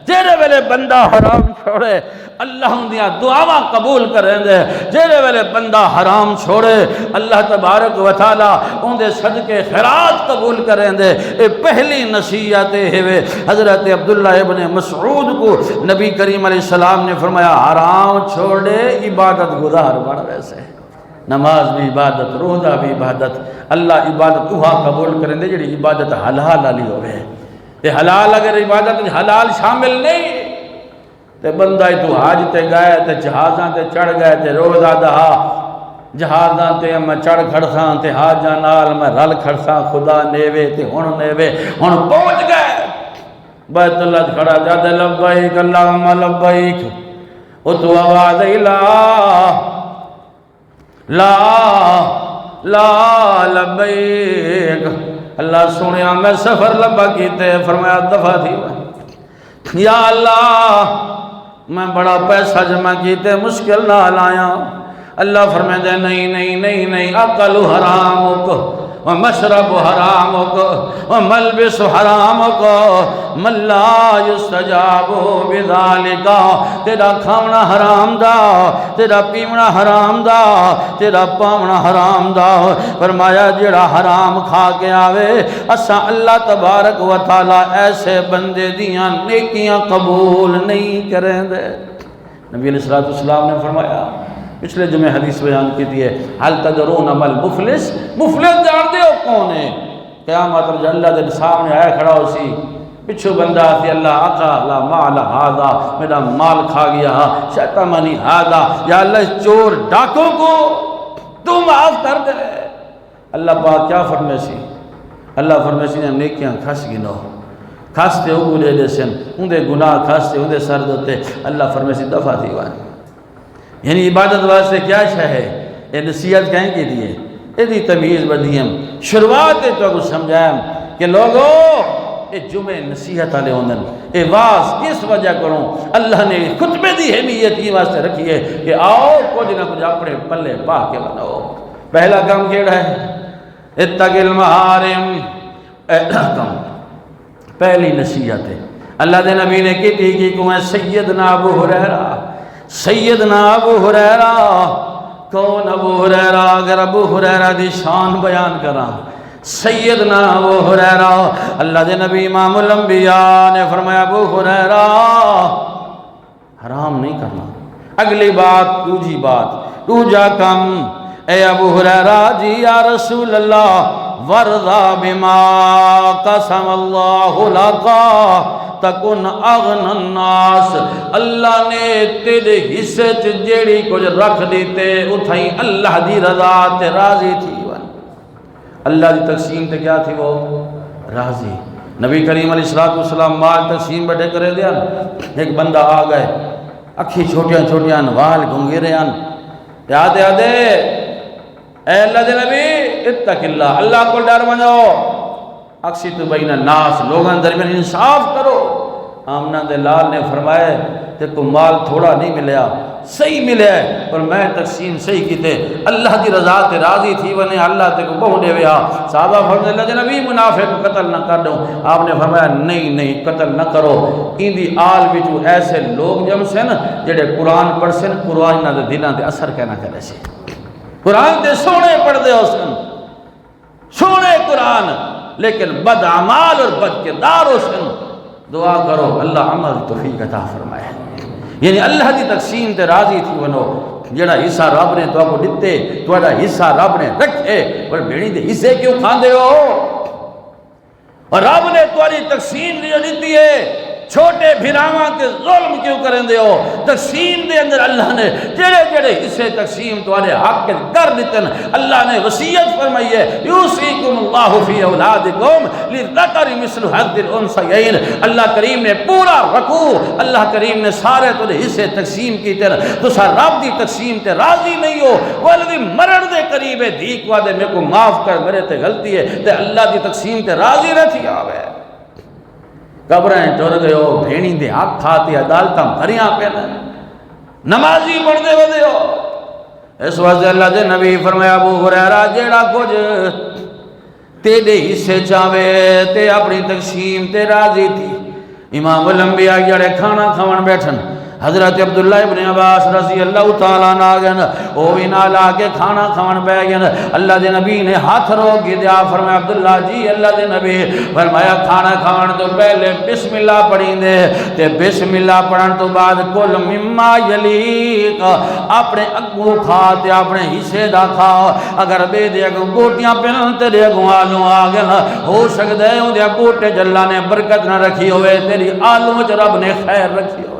جیرے ویلے بندہ حرام چھوڑے اللہ اندیاں دعاواں قبول کریں دے جیرے ویلے بندہ حرام چھوڑے اللہ تبارک و تعالیٰ اندے صدقے خیرات قبول کریں دے اے پہلی نصیحت ہے حضرت عبداللہ ابن مسعود کو نبی کریم علیہ السلام نے فرمایا حرام چھوڑے عبادت گزار بڑھ ویسے نماز بھی عبادت روزہ بھی عبادت اللہ عبادت وہاں قبول کریں دے جڑی عبادت حلال علی ہوئے تے حلال اگر عبادت حلال شامل نہیں تے بندہ تو حاج تے گئے تے جہازاں تے چڑھ گئے تے روزہ دہا جہازاں تے میں چڑھ کھڑساں تے حاجاں نال میں رل کھڑساں خدا نیوے تے ہن نیوے ہن پہنچ گئے بیت اللہ کھڑا جاتے لبیک اللہم لبیک اتو آواز لا لبیک اللہ سنیا میں سفر لبا کیتے فرمایا دفع تھی یا اللہ میں بڑا پیسہ جمع کیتے مشکل نہ لایا اللہ فرمائے دے نہیں اقل حرامک ومشرب حرامک وملبس حرامک من لا یستجاب بذالک تیرا کھاونا حرام دا تیرا پیونا حرام دا تیرا پاونا حرام دا فرمایا جڑا حرام کھا کے آوے اسا اللہ تبارک و تعالی ایسے بندے دیاں نیکیاں قبول نہیں کریں دے نبی علیہ السلام نے فرمایا پچھلے جمعہ حدیث بیان کی دیئے حل تدرون مل مفلس مفلس جان دے ہو کون ہے قیامت رجا اللہ دے سامنے آیا کھڑا ہو سی پچھو بندہ آتی اللہ آقا لا مال ہادا میرا مال کھا گیا شیطمانی ہادا یا اللہ چور ڈاکوں کو تو معاف کر دے اللہ پاک کیا فرمے سی اللہ فرمے سی نے نیکیاں کھس گنو کھستے ہو گلے دے سن اندے گناہ کھستے اندے سر دوتے اللہ فرمے سی دفع تھی وانی یعنی عبادت واسطے کیا شہ ہے یہ نصیحت کہیں کی دیئے یہ دی تمیز بدیم شروعات تو کچھ سمجھائیں کہ لوگوں یہ جمعہ نصیحت آلے ہوندن یہ واس کس وجہ کروں اللہ نے خطبے دی اہمیت کی واسطے رکھی ہے کہ آؤ کچھ نہ کچھ اپنے پلے پا کے بناؤ پہلا کام کیڑا ہے اتق المحارم پہلی نصیحت ہے اللہ دے نبی نے کی تھی کہ کون سیدنا ابو ہریرہ سیدنا ابو ہریرہ کون ابو ہریرہ اگر ابو ہریرہ دی شان بیان کرا سیدنا ابو ہریرہ اللہ دے نبی امام الانبیاء نے فرمایا ابو ہریرہ حرام نہیں کرنا اگلی بات دوجی بات دوجا کم اے ابو ہریرہ جی یا رسول اللہ ورضا بما قسم اللہ لقا تکن اغن الناس اللہ نے تیرے حصے جیڑی کچھ رکھ دیتے اتھائی اللہ دی رضا تے راضی تھی اللہ دی تقسیم تے کیا تھی وہ راضی نبی کریم علیہ السلام مال تقسیم بڑھے کرے دیا ایک بندہ آ گئے اکھی چھوٹیاں چھوٹیاں وال گھنگیرے یاد اے اللہ دے نبی اتق اللہ کو ڈر منو اقسط بین الناس، لوگوں درمیان انصاف کرو۔ آمنہ دے لال نے فرمایا تے کو مال تھوڑا نہیں ملیا، صحیح ملیا ہے، اور میں تقسیم صحیح کیتے، اللہ دی رضا تے راضی تھی ونے اللہ تے کو بہت دے ویا۔ صحابہ فرماتے اللہ نبی منافق کو قتل نہ کر دو، آپ نے فرمایا نہیں قتل نہ کرو، ان دی آل وچوں ایسے لوگ جم سے نا جڑے قرآن پڑھ سے نا، قرآن نہ دے دلاں تے اثر کہنا کرے سے، قرآن تے سونے پڑھ دے ہو سن، سونے قرآن، لیکن بد اعمال اور بد کردار ہو سن۔ دعا کرو اللہ عمل توفیق عطا فرمائے، یعنی اللہ دی تقسیم تے راضی تھی ونو، جڑا حصہ رب نے تو کو دتے، تہاڈا حصہ رب نے رکھے، پر بھیڑی دے حصے کیوں کھاندے ہو؟ اور رب نے تہاڈی تقسیم جو دتی ہے، چھوٹے بھراواں تے ظلم کیوں کرندے ہو؟ تقسیم دے اندر اللہ نے جڑے جڑے حصے تقسیم تہاڈے حق کر دتن، اللہ نے وصیت فرمائی ہے یوصیکم اللہ فی اولادکم للذکر مثل حظ الانثیین۔ اللہ کریم نے پورا رکوع، اللہ کریم نے سارے تہاڈے حصے تقسیم کیتے، تساں رب دی تقسیم تے راضی نہیں ہو، ولدی مرن دے قریب ہے دھیک وا دے میرے کو معاف کر، میرے تے غلطی ہے، تے اللہ دی تقسیم تے راضی نہ تھی آوے، قبریں ٹر گئے ہو، بھیڑی دے حق کھاتے عدالتاں بھریاں پہ نمازی بڑھتے ودے ہو۔ اس واسطے اللہ دے نبی فرمایا ابو ہریرہ جیڑا کچھ تیرے حصے چاہوے تے اپنی تقسیم تے راضی تھی۔ امام الانبیاء جڑے کھانا کھاون بیٹھن، حضرت عبداللہ ابن عباس رضی اللہ تعالیٰ عنہ آگئن، او بھی نال آکے کھانا کھاون بے گئن، اللہ دے نبی نے ہاتھ روک کے دیا، فرمایا عبداللہ جی اللہ دے نبی، فرمایا کھانا کھاون تو پہلے بسم اللہ پڑھیں دے، تے بسم اللہ پڑھن تو بعد کل مما یلیق، اپنے اگوں کھا تے اپنے حصے دا کھا، اگر بے دے اگوں بوٹیاں پہن تے دے اگوں آلوں آگئن، ہو سکتا ہے ان دے بوٹے جلہ نے برکت نہ رکھی ہوئے، تیری آلوں چ رب نے خیر رکھی ہوئے،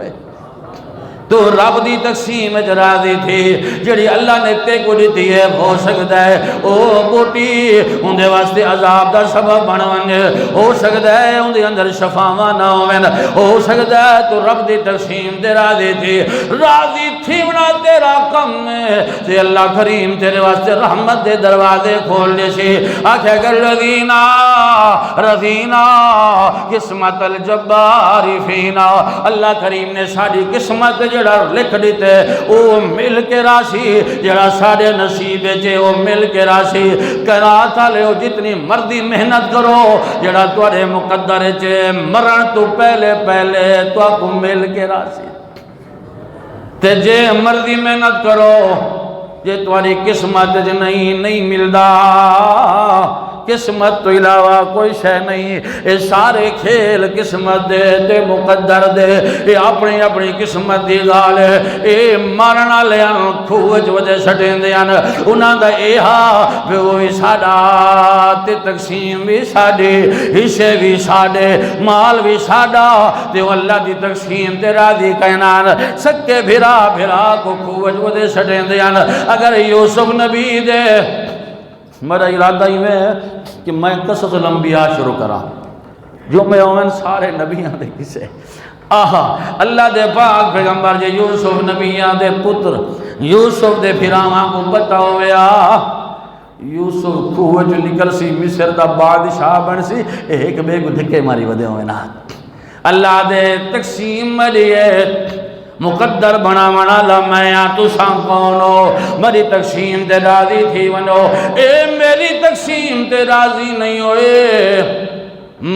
تو رب دی تقسیم راضی تھی، جڑی اللہ نے تے کو دیتی ہے، ہو سکتا ہے او بوٹی ان دے واسطے عذاب دا سبب بن ونجے، ہو سکتا ہے ان دے اندر شفاواں نہ ہوویں، ہو سکتا ہے تو رب دی تقسیم تے راضی تھی بنا تیرا کم ہے، تے اللہ کریم تیرے واسطے رحمت دے دروازے کھول دے سی، آکھے گر رضینا قسمت الجبار فینا، اللہ کریم نے ساری قسمت جڑا لکھ دیتے او مل کے راشی، جڑا ساڑے نصیب جے او مل کے راشی، کرا لے جتنی مردی محنت کرو، جڑا توڑے مقدر جے مرن تو پہلے تو آپ کو مل کے راشی، تے جے مردی محنت کرو، جے توڑی قسمت جے نہیں ملدا، قسمت تو علاوہ کوئی شے نہیں، اے سارے کھیل قسمت دے تے مقدر دے، اے اپنی اپنی قسمت دی گال ہے، اے مارنا لیاں کھوج وجہ سٹیں دیاں، انہاں دا اے ہاں پہ وہی ساڑا تے تقسیم بھی ساڑے، حصے بھی ساڑے، مال بھی ساڑا، تے اللہ دی تقسیم تے راضی کہنان، سکے بھرا کو کھوج وجہ سٹیں دیاں، اگر یوسف نبی دے میرا ارادہ ہی میں ہے کہ میں قصص الانبیاء شروع کرا، جو میں اومن سارے نبیاں دے کسے، اللہ دے پاک پیغمبر جے یوسف نبیاں دے پتر، یوسف دے پھراواں کو پتہ ہویا، یوسف کوہ جو نکل سی مصر دا بادشاہ بن سی، ایک بے کو دھکے ماری ودے ہوئے نا، اللہ دے تقسیم ملیے مقدر بنا لمحیاں تو سان کونو، میری تقسیم تے راضی تھی ونو، اے میری تقسیم تے راضی نہیں ہوئے،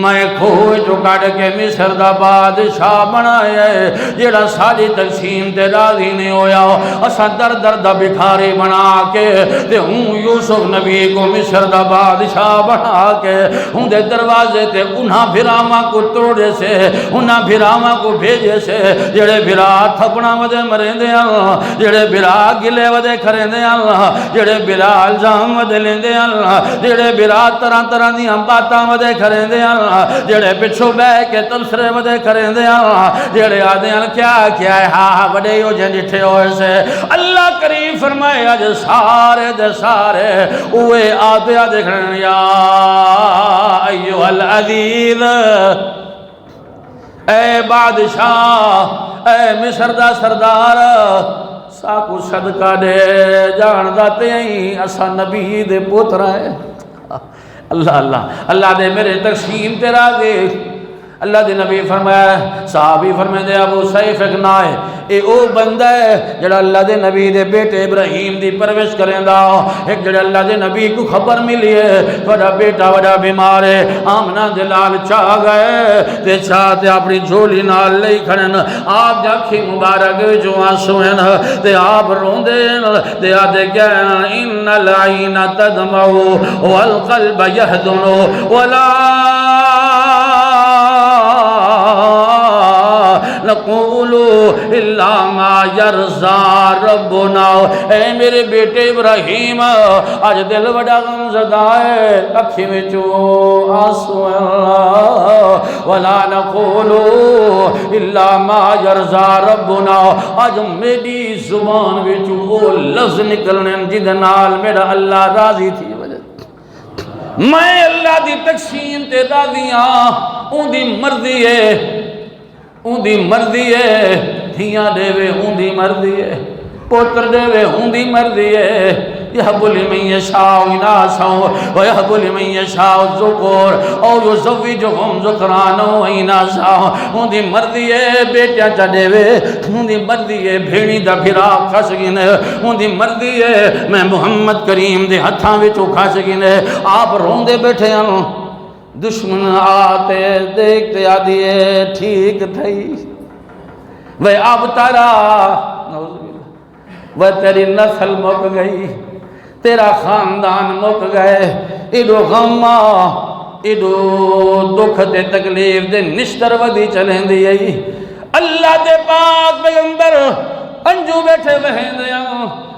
میں کھوہ جو کٹ کے مصر دا بادشاہ بنایا ہے، جیڑا ساری تقسیم تے راضی نہیں ہویا، اسا در دا بکھاری بنا کے تے ہوں یوسف نبی کو مصر دا بادشاہ بنا کے ہوں دے دروازے تے انہاں بھراواں کو توڑے سے، انہاں بھراواں کو بھیجے سے، جیڑے بھرا تھپنا ودے مریں دے اللہ، جیڑے بھرا گلے ودے کھریں دے اللہ، جیڑے بھرا الزام ودے لیں دے اللہ، جیڑے بھرا طرح دیاں باتاں ودے کھریں دے جڑے پچھو بے کے تبصرے ودے کریں دے جڑے آدھے کیا ہے ہاں وڈے ہو جن جٹھے ہوئے سے، اللہ کریم فرمائے آج سارے دے سارے اوے آدھے دیکھنے یا ایوہ العزیز، اے بادشاہ، اے مصر دا سردار، ساکو صدقہ دے جان داتے ہیں اسا نبی دے پوتر ہے، اللہ اللہ اللہ دے میرے تقسیم تے راضی اللہ دے نبی فرمایا صحابی فرمائے دے ابو سیف ایک نائے اے او بندہ ہے جڑا اللہ دے نبی دے بیٹے ابراہیم دی پرورش کریں دا ایک جڑا اللہ دے نبی کو خبر ملی ہے بڑا بیٹا بڑا بیمار ہے آمنہ دے لال چاہ گئے تے چاہتے اپنی جھولی نال لئی کھڑن آپ جاکھی مبارک جو آنسوئن تے آپ روندین تے آدھے گئن ان العین تدمعو والقلب یہدنو ولا نقولو الا ما یرزا ربنا اے میرے بیٹے ابراہیم آج دل بڑا غم زدہ ہے اکھی میں چو آنسو اللہ ولا نقولو الا ما یرزا ربنا آج میری زبان میں چو وہ لفظ نکلنے جد نال میرا اللہ راضی تھی میں اللہ دی تقسیم تے راضیاں اون دی مرضی ہے اون دی مرضی ہے دھیاں دے وے اون دی مرضی ہے پوتر دے وے اون دی مرضی ہے یہب لمن یشاء اناسا ویہب لمن یشاء الذکور او یزوجہم ذکرانا و اناسا اون دی مرضی ہے بیٹیا چا دے وے اون دی مرضی ہے بھیڑی دا پھرا کھسگن اون دی مرضی ہے میں محمد کریم دے ہتھاں وچوں کھسگن آپ روندے بیٹھے ہیں دشمن آتے دیکھتے آدھیے ٹھیک تھئی وہ اب تارا وہ تیری نسل مک گئی تیرا خاندان مک گئے ایڈو غمہ ایڈو دکھ تے تکلیف دے نشتر ودی چلیں دی اللہ دے پاک پیغمبر انجو بیٹھے بہن دے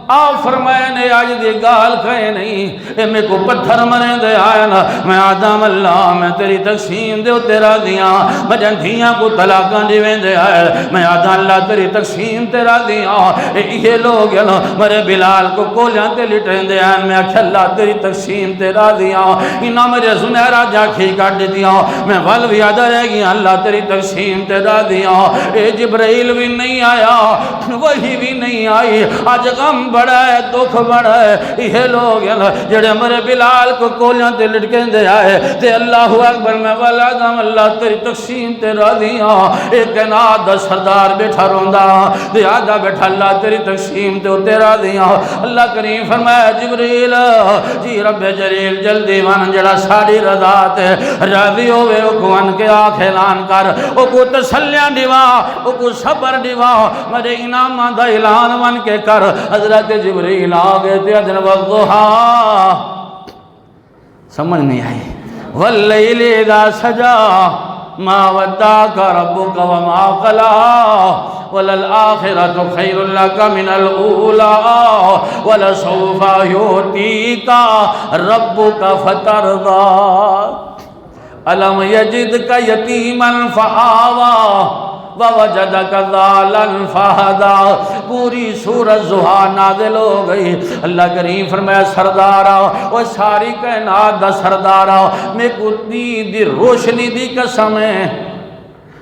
آپ فرمائے نے آج دی گال کھائے نہیں اے میں کو پتھر مرے دے آیا نا میں آدم اللہ میں تیری تقسیم دے تیرا دیاں میں جنتیاں کو طلاقاں دیویں دے آیا میں آدم اللہ تیری تقسیم تیرا دیاں یہ لوگ نا مرے بلال کو کولیاں تے لٹیں دے آیا میں اکھا اللہ تیری تقسیم تیرا دیاں انہاں میرے زنیرہ جاکھی کٹ دیاں میں والوی آدھا رہ گیا اللہ تیری تقسیم تیرا دیاں اے جبرائیل بھی نہیں آیا وہی بھی نہیں آئی آج غم بڑا ہے دکھ بڑا ہے یہ لوگ جڑے مرے بلال کو کولیاں تے لٹکیں دے آئے تے اللہ اکبر میں والعظم اللہ تیری تقسیم تے راضیاں ایک کائنات دا سردار بیٹھا روندا تے آدھا بیٹھا اللہ تیری تقسیم تے راضیاں اللہ کریم فرمایا جبریل جی رب جلیل جلدی ون جڑا ساڑی رضا تے راضی ہوئے او ان کے آنکھ اعلان کر او کو تسلیاں دیوا او کو صبر دیوا میرے انعامات دا اعلان ون کے کر حضرت جبریل آگے تے ادن والضحا سمجھ نہیں آئی واللیل اذا سجا ما ودعك ربك وما قلى وللآخرة خير لك من الأولى ولسوف يؤتيك ربك فترضى ألم يجدك يتيما فآوى وَوَجَدَكَ ضَالًا فَهَدَى پوری سورۃ ضحیٰ نازل ہو گئی اللہ کریم فرمایا سردارا وہ ساری کائنات دا سردارا میں کو دی روشنی دی قسم ہے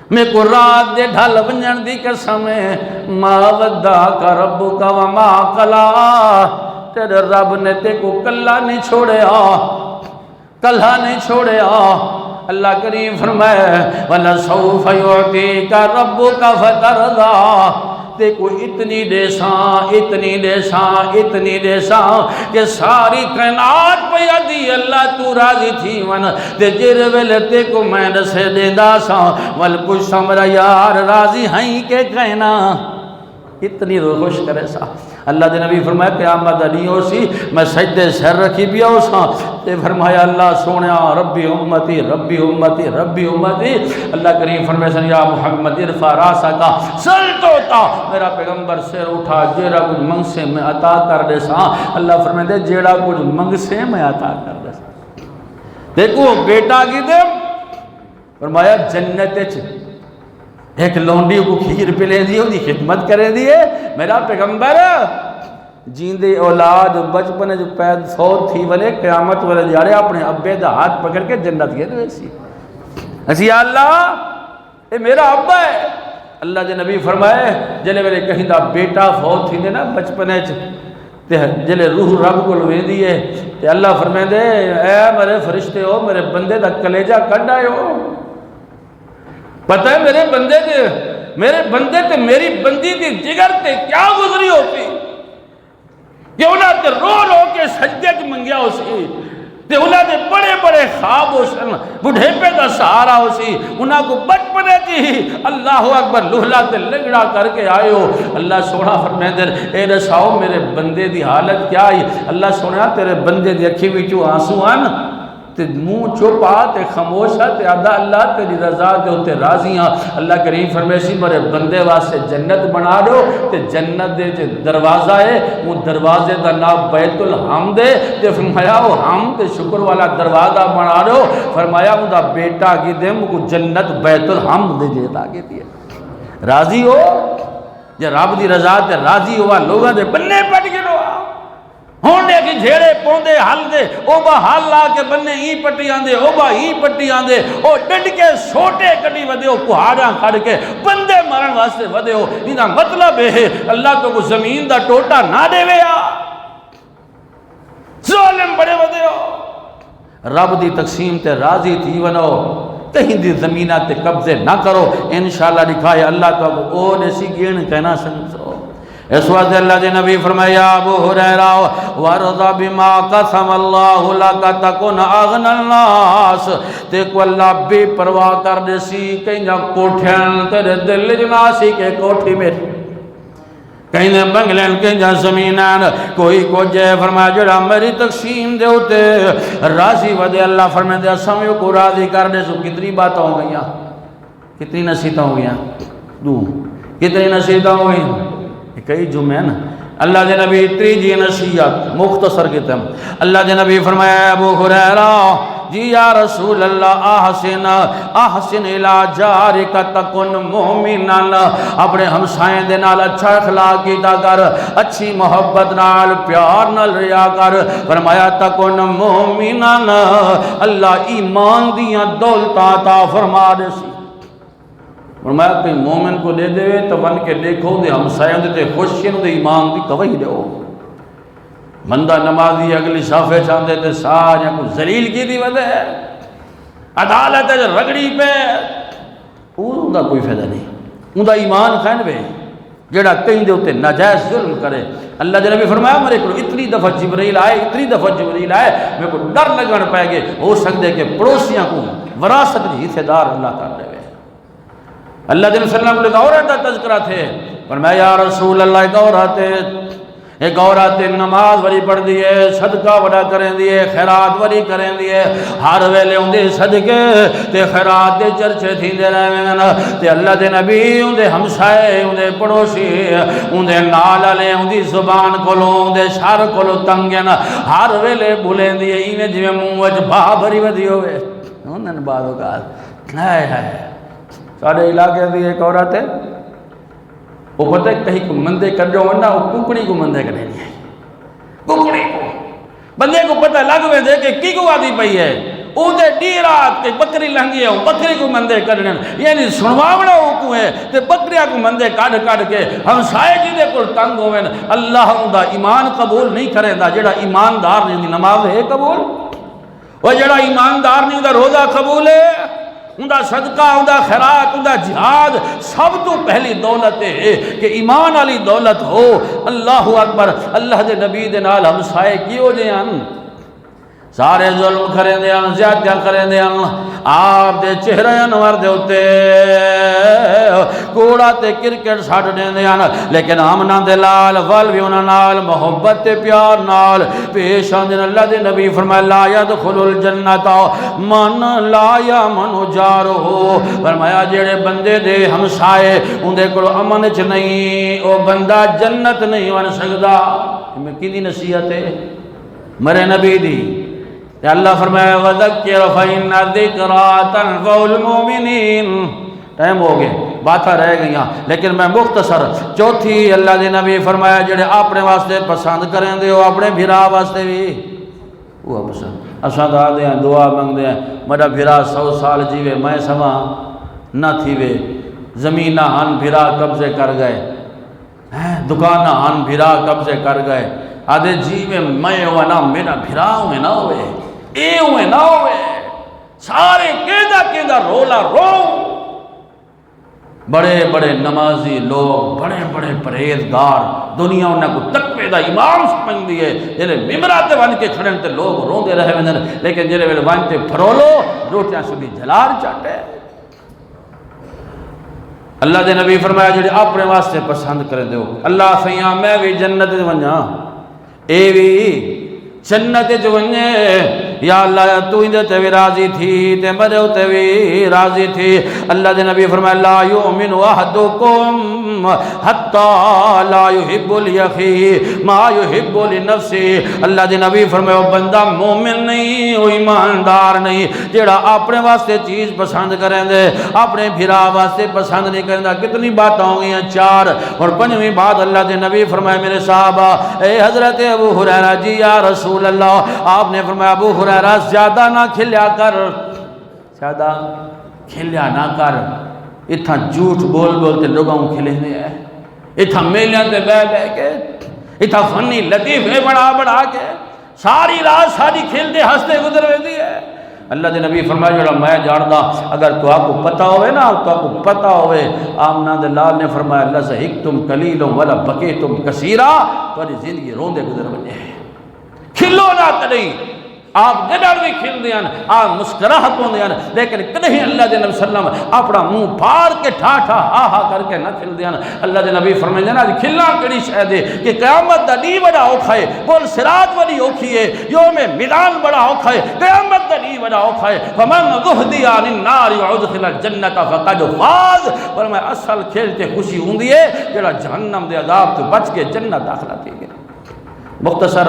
میں کو رات دے ڈھل ونجن دی قسم ہے ما ودعک ربک وما قلی تیرے رب نے تے کو کلا نہیں چھوڑیا کلا نہیں چھوڑیا اللہ کریم فرمائے وَلَسَوْفَ يُعْتِيكَ رَبُّكَ فَتَرْضَى تے کو اتنی دیساں اتنی دیساں اتنی دیساں کہ ساری کائنات پہ یادی اللہ تو راضی تھی ون تے جر ویلے تے کو میں دسے دے داساں والکش سمرا یار راضی ہیں کہ کہنا اتنی خوش کرے سا اللہ دے نبی فرمایا قیامت نہیں ہو سی میں سجدے سر رکھی بھی ہو سا تے فرمایا اللہ سونیا ربی امتی ربی امتی ربی امتی اللہ کریم فرمایا سن یا محمد ارفع راسکا سل توتا میرا پیغمبر سر اٹھا جیڑا کچھ منگ سے میں عطا کر دے سا اللہ فرمایا دے جیڑا کچھ منگ سے میں عطا کر دے سا دیکھو بیٹا کی دے فرمایا جنت ایک لونڈی کو کھیر پلے دیئے دی خدمت کرے دیئے میرا پیغمبر جیندے اولاد بچپنے جو پید فوت تھی والے قیامت والے جارے اپنے ابے دا ہاتھ پکڑ کے جنت گئے دے سی ایسی یا اللہ اے میرا ابا ہے اللہ دے نبی فرمائے جلے والے کہیں دا بیٹا فوت تھی دے نا بچپنے تے جلے روح رب کو ویندی ہے تے اللہ فرمیندے اے میرے فرشتے ہو میرے بندے دا کلیجہ کڈ آئے ہو. پتہ ہے میرے بندے تے میری بندی دی جگر تے کیا گزری ہوتی کہ انہاں تے رو رو کے سجدے چ منگیا ہو سی تے انہاں دے بڑے بڑے خواب ہو سن بڑھیپے دا سہارا ہو سی انہاں کو بچپنے کی اللہ اکبر لوہلا تے لنگڑا کر کے آئے ہو. اللہ سونا فرمیندے اے دساؤ میرے بندے دی حالت کیا آئی. اللہ سونا تیرے بندے دی اکھی وچوں آنسو آن تے منہ چوپا تے خاموش تے آدھا اللہ تیری رضا دے ہوتے راضی ہاں. اللہ کریم فرمیسی میرے بندے واسطے جنت بنا دو تے جنت دے جو دروازہ ہے وہ دروازے دا نام بیت الحمد ہے تے فرمایا وہ حمد تے شکر والا دروازہ بنا دو. فرمایا وہ دا بیٹا کی دے مجھے جنت بیت الحمد دے جیتا کی دیئے. راضی ہو جے رب دی رضا تے راضی ہوا لوگاں دے بننے پٹ گئے ہونے کی جھیڑے پوندے حل دے او با حل لا کے بننے ہی پٹی آندے او با ہی پٹی آندے او ڈنڈ کے سوٹے کٹی ودے ہو پہاڑاں کھڑ کے بندے مرن واسطے ودے ہو. انہاں مطلب ہے اللہ تو کو زمین دا ٹوٹا نہ دے ویا ظالم بڑے ودے ہو رب دی تقسیم تے راضی تھی ونو کہیں دی زمینہ تے قبضے نہ کرو انشاءاللہ دکھائے اللہ تو کو او نیسی گین کہنا سنسو. اس وقت اللہ دے نبی فرمایا ابو ہریرہ وَرَضَ بِمَا قَسَمَ اللَّهُ لَكَ تَكُنْ أَغْنَى النَّاسِ تے کو اللہ بے پرواہ کر دے سی کہیں جا کوٹھیں تیرے دل جناسی کے کوٹھی میں کہیں نے بنگلین کہیں جا زمینان کوئی کو جے فرمایا جڑا میری تقسیم دے ہوتے راضی ودے اللہ فرمائے دے سمیوں کو راضی کر دے سو کتنی باتیں ہو گئیاں کتنی نصیحتیں ہو گئیاں کتنی نصیحتیں ہو گئیاں کئی جمعے نا. اللہ دے نبی تیجی نصیحت مختصر کتم اللہ دے نبی فرمایا ابو ہریرہ جی یا رسول اللہ احسن الى جارک تکن مومنان اپنے ہمسائیں دے نال اچھا اخلاق کیتا کر اچھی محبت نال پیار نال ریا کر. فرمایا تکن مومنان اللہ ایمان دیاں دولتاں عطا فرما دے سی. فرمایا کہ مومن کو لے دے تو بن کے دیکھو دے ہمسائیں دے خوشیاں دے ایمان دی گواہی دے بندہ نمازی اگلی صافے چاندے تے سارے کو ذلیل کی دی وجہ ہے عدالت ہے رگڑی پہ ان دا کوئی فائدہ نہیں. ان دا ایمان خین بے جڑا کہیں دے ہوتے ناجائز ظلم کرے. اللہ دے نبی فرمایا میرے کو اتنی دفعہ جبرائیل آئے میرے کو ڈر لگن پائے گے ہو سکتے کہ پڑوسیاں کو وراثت کی حصے دار اللہ کر دے. اللہ دے صلی اللہ علیہ وسلم عورت کا تذکرہ تھے فرمایا یا رسول اللہ ایک عورت نماز وری پڑھ دیئے صدقہ وڑا کریں دیئے خیرات وری کریں دیئے ہر ویلے ان دے صدقے تے خیرات دے چرچے تھی دے رہے ہیں تے اللہ دے نبی ان دے ہمسائے ان دے پڑوسی ان دے نالالے ان دی زبان کولو ان دے شار کولو تنگیں ہر ویلے بھولیں دیئے ایمیں جویں موج باہ بھری ودی ہوئے انہوں بعد اوقات ہائے ہائے سارے علاقے دی ایک عورت ہے وہ پتہ ہے کہیں کو مندے کر جو ورنہ وہ ککڑی کو مندے کرنے نہیں ہے ککڑی کو بندے کو پتہ لگ میں دے کہ کی کو آدھی پئی ہے او دے ڈیرات کہ بکری لنگی ہے وہ بکری کو مندے کرنے یعنی سنواوڑا ہو کو ہے تے بکریاں کو مندے کاڑ کے ہم سائے جی دے کو تنگ ہوئے اللہ دا ایمان قبول نہیں کرے دا جڑا ایماندار نہیں نماز ہے قبول وہ جڑا ایماندار نہیں دا روزہ قبول ہے اندہ صدقہ اندہ خیرات اندہ جہاد سب تو پہلی دولت ہے کہ ایمان علی دولت ہو. اللہ اکبر اللہ دے نبی دے نال ہمسائے کیوں جے ہیں سارے ظلم کریں دے ہیں زیادہ کریں دے ہیں آپ دے چہرے انور دے ہوتے کوڑا تے کرکٹ ساٹھ دے ہیں لیکن ہمنا دے لال والویونا نال محبت تے پیار نال پیش آن دن اللہ دے نبی فرمائے لا یدخل الجنتا من لا یامن جارو فرمایا جیڑے بندے دے ہمسائے ان دے کو امن چ نہیں او بندہ جنت نہیں ون سکدا. میں کی دی نصیحت ہے مرے نبی دی اللہ فرمایا وَذَكِّرَ فَإِنَّ الذِّكْرَىٰ تَنفَعُ الْمُؤْمِنِينَ. ٹائم ہو گئے باتیں رہ گئیاں لیکن میں مختصر چوتھی اللہ دے نبی فرمایا جڑے اپنے واسطے پسند کریں دے ہو اپنے بھرا واسطے بھی وہ پسند اساں دا دے ہیں دعا منگ دے ہیں میرا بھرا 100 سال جیوے میں سما نہ تھی وے زمینہ ہن بھرا قبضے کر گئے دکانہ ہن بھرا قبضے کر گئے آدھے جی میں ہونا میرا بھرا ہوئے نہ ہوئے اے ہوئے نہ ہوئے سارے کیدا رولا رو بڑے بڑے نمازی لوگ بڑے بڑے پرہیزگار دنیا انہیں کو تقوی دا امام سمجھ دیئے جلے ممبراتے ون کے کھڑن تے لوگ روندے رہے ونن لیکن جلے ویلے ون تے پھرولو روٹیاں سبھی جلال چاٹے اللہ دے نبی فرمایا جڑے اپنے واسطے پسند کرے دیو اللہ سیاں میں بھی جنت ونجا اے بھی جنت ونجے یا اللہ تو اندے تے بھی راضی تھی تے مرے تے بھی راضی تھی اللہ دے نبی فرمایا لا یؤمن احدکم حتی لا یحب لیخی ما یحب لنفسی اللہ دے نبی فرمایا وہ بندہ مومن نہیں وہ ایماندار نہیں جیڑا اپنے واسطے چیز پسند کریں دے اپنے بھرا واسطے پسند نہیں کریں دے کتنی باتیں ہوں گی ہیں 4 اور 5ویں بات اللہ دے نبی فرمایا میرے صحابہ اے حضرت ابو ہریرہ جی یا رسول اللہ آپ نے فرمایا ابو ہریرہ زیادہ نہ کھلیا کر زیادہ کھلیا نہ کر اتھا جھوٹ بول بولتے لوگوں کو کھلے ہیں اتھا میلیاں تے بے بے کے اتھا فنی لطیفے بڑھا کے ساری رات ساری کھلتے ہستے گزر ہوئی ہے اللہ دے نبی فرمایا جڑا میں جاندہ اگر تو آپ کو پتہ ہوئے نا تو آپ کو پتہ ہوئے آمنہ دے لال نے فرمایا لَزَحِكْتُمْ قَلِيلٌ وَلَا بَكِيتُمْ كَثِيرًا تو زندگی روندے گزر بنے کھلو نہ کریں آپ جدر بھی کھل دیاں آپ مسکراہت ہوں دیاں لیکن کدہیں اللہ دے نبی صلی اللہ علیہ وسلم اپنا منہ پھار کے ٹھاٹھا ہا کر کے نہ کھل دیاں اللہ دے نبی فرمائے جانا کھلنا کڑی شاید ہے کہ قیامت دا نہیں بڑا اوکھا ہے بول صراط والی اوکھی ہے یوم میدان بڑا اوکھا ہے قیامت دا نہیں بڑا اوکھا ہے فمن ذہدی عن النار وادخل الجنت فقد فاز فرمائے اصل کھیلتے خوشی ہوں دیئے جڑا جہنم دے عذاب تو بچ کے جنت داخلہ تھی گئے مختصر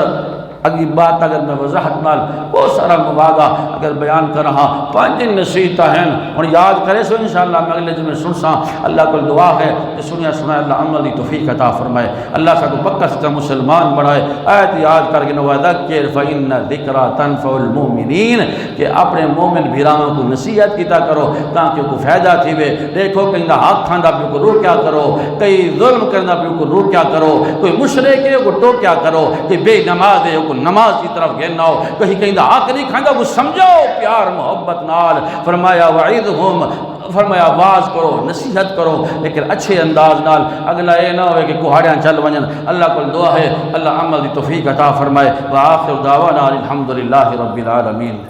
اگلی بات اگر میں وضاحت نال بہت سارا مواقع اگر بیان کر رہا 5 نصیحتیں ہیں اور یاد کرے سو انشاءاللہ میں اگلے جمعے سن سا اللہ کو دعا ہے کہ سنیا سنائے اللہ عملی توفیق عطا فرمائے اللہ سا کو پکا سکتا مسلمان بڑھائے آیت یاد کر کے وَذَكِّرْ فَإِنَّ ذِكْرَى تَنْفَعُ الْمُؤْمِنِينَ کہ اپنے مومن بھیراموں کو نصیحت کیتا کرو تاکہ کو فائدہ تھی وے دیکھو کہیں دا حق کھاندہ پہ کو رو کیا کرو کئی ظلم کرنا پہ کو رو کیا کرو کوئی مشرک ہے کو ٹو کیا کرو کوئی بے نماز ہے کو نماز کی طرف گھننا ہو کہیں کہیں دا حق نہیں کھاندہ وہ سمجھو پیار محبت نال فرمایا وعیدہم فرمایا آواز کرو نصیحت کرو لیکن اچھے انداز نال اگلا یہ نہ ہوئے کہ کوہاڑیاں چل ونجن اللہ کو دعا ہے اللہ عمل دی توفیق عطا فرمائے وآخر دعوانا الحمدللہ رب العالمین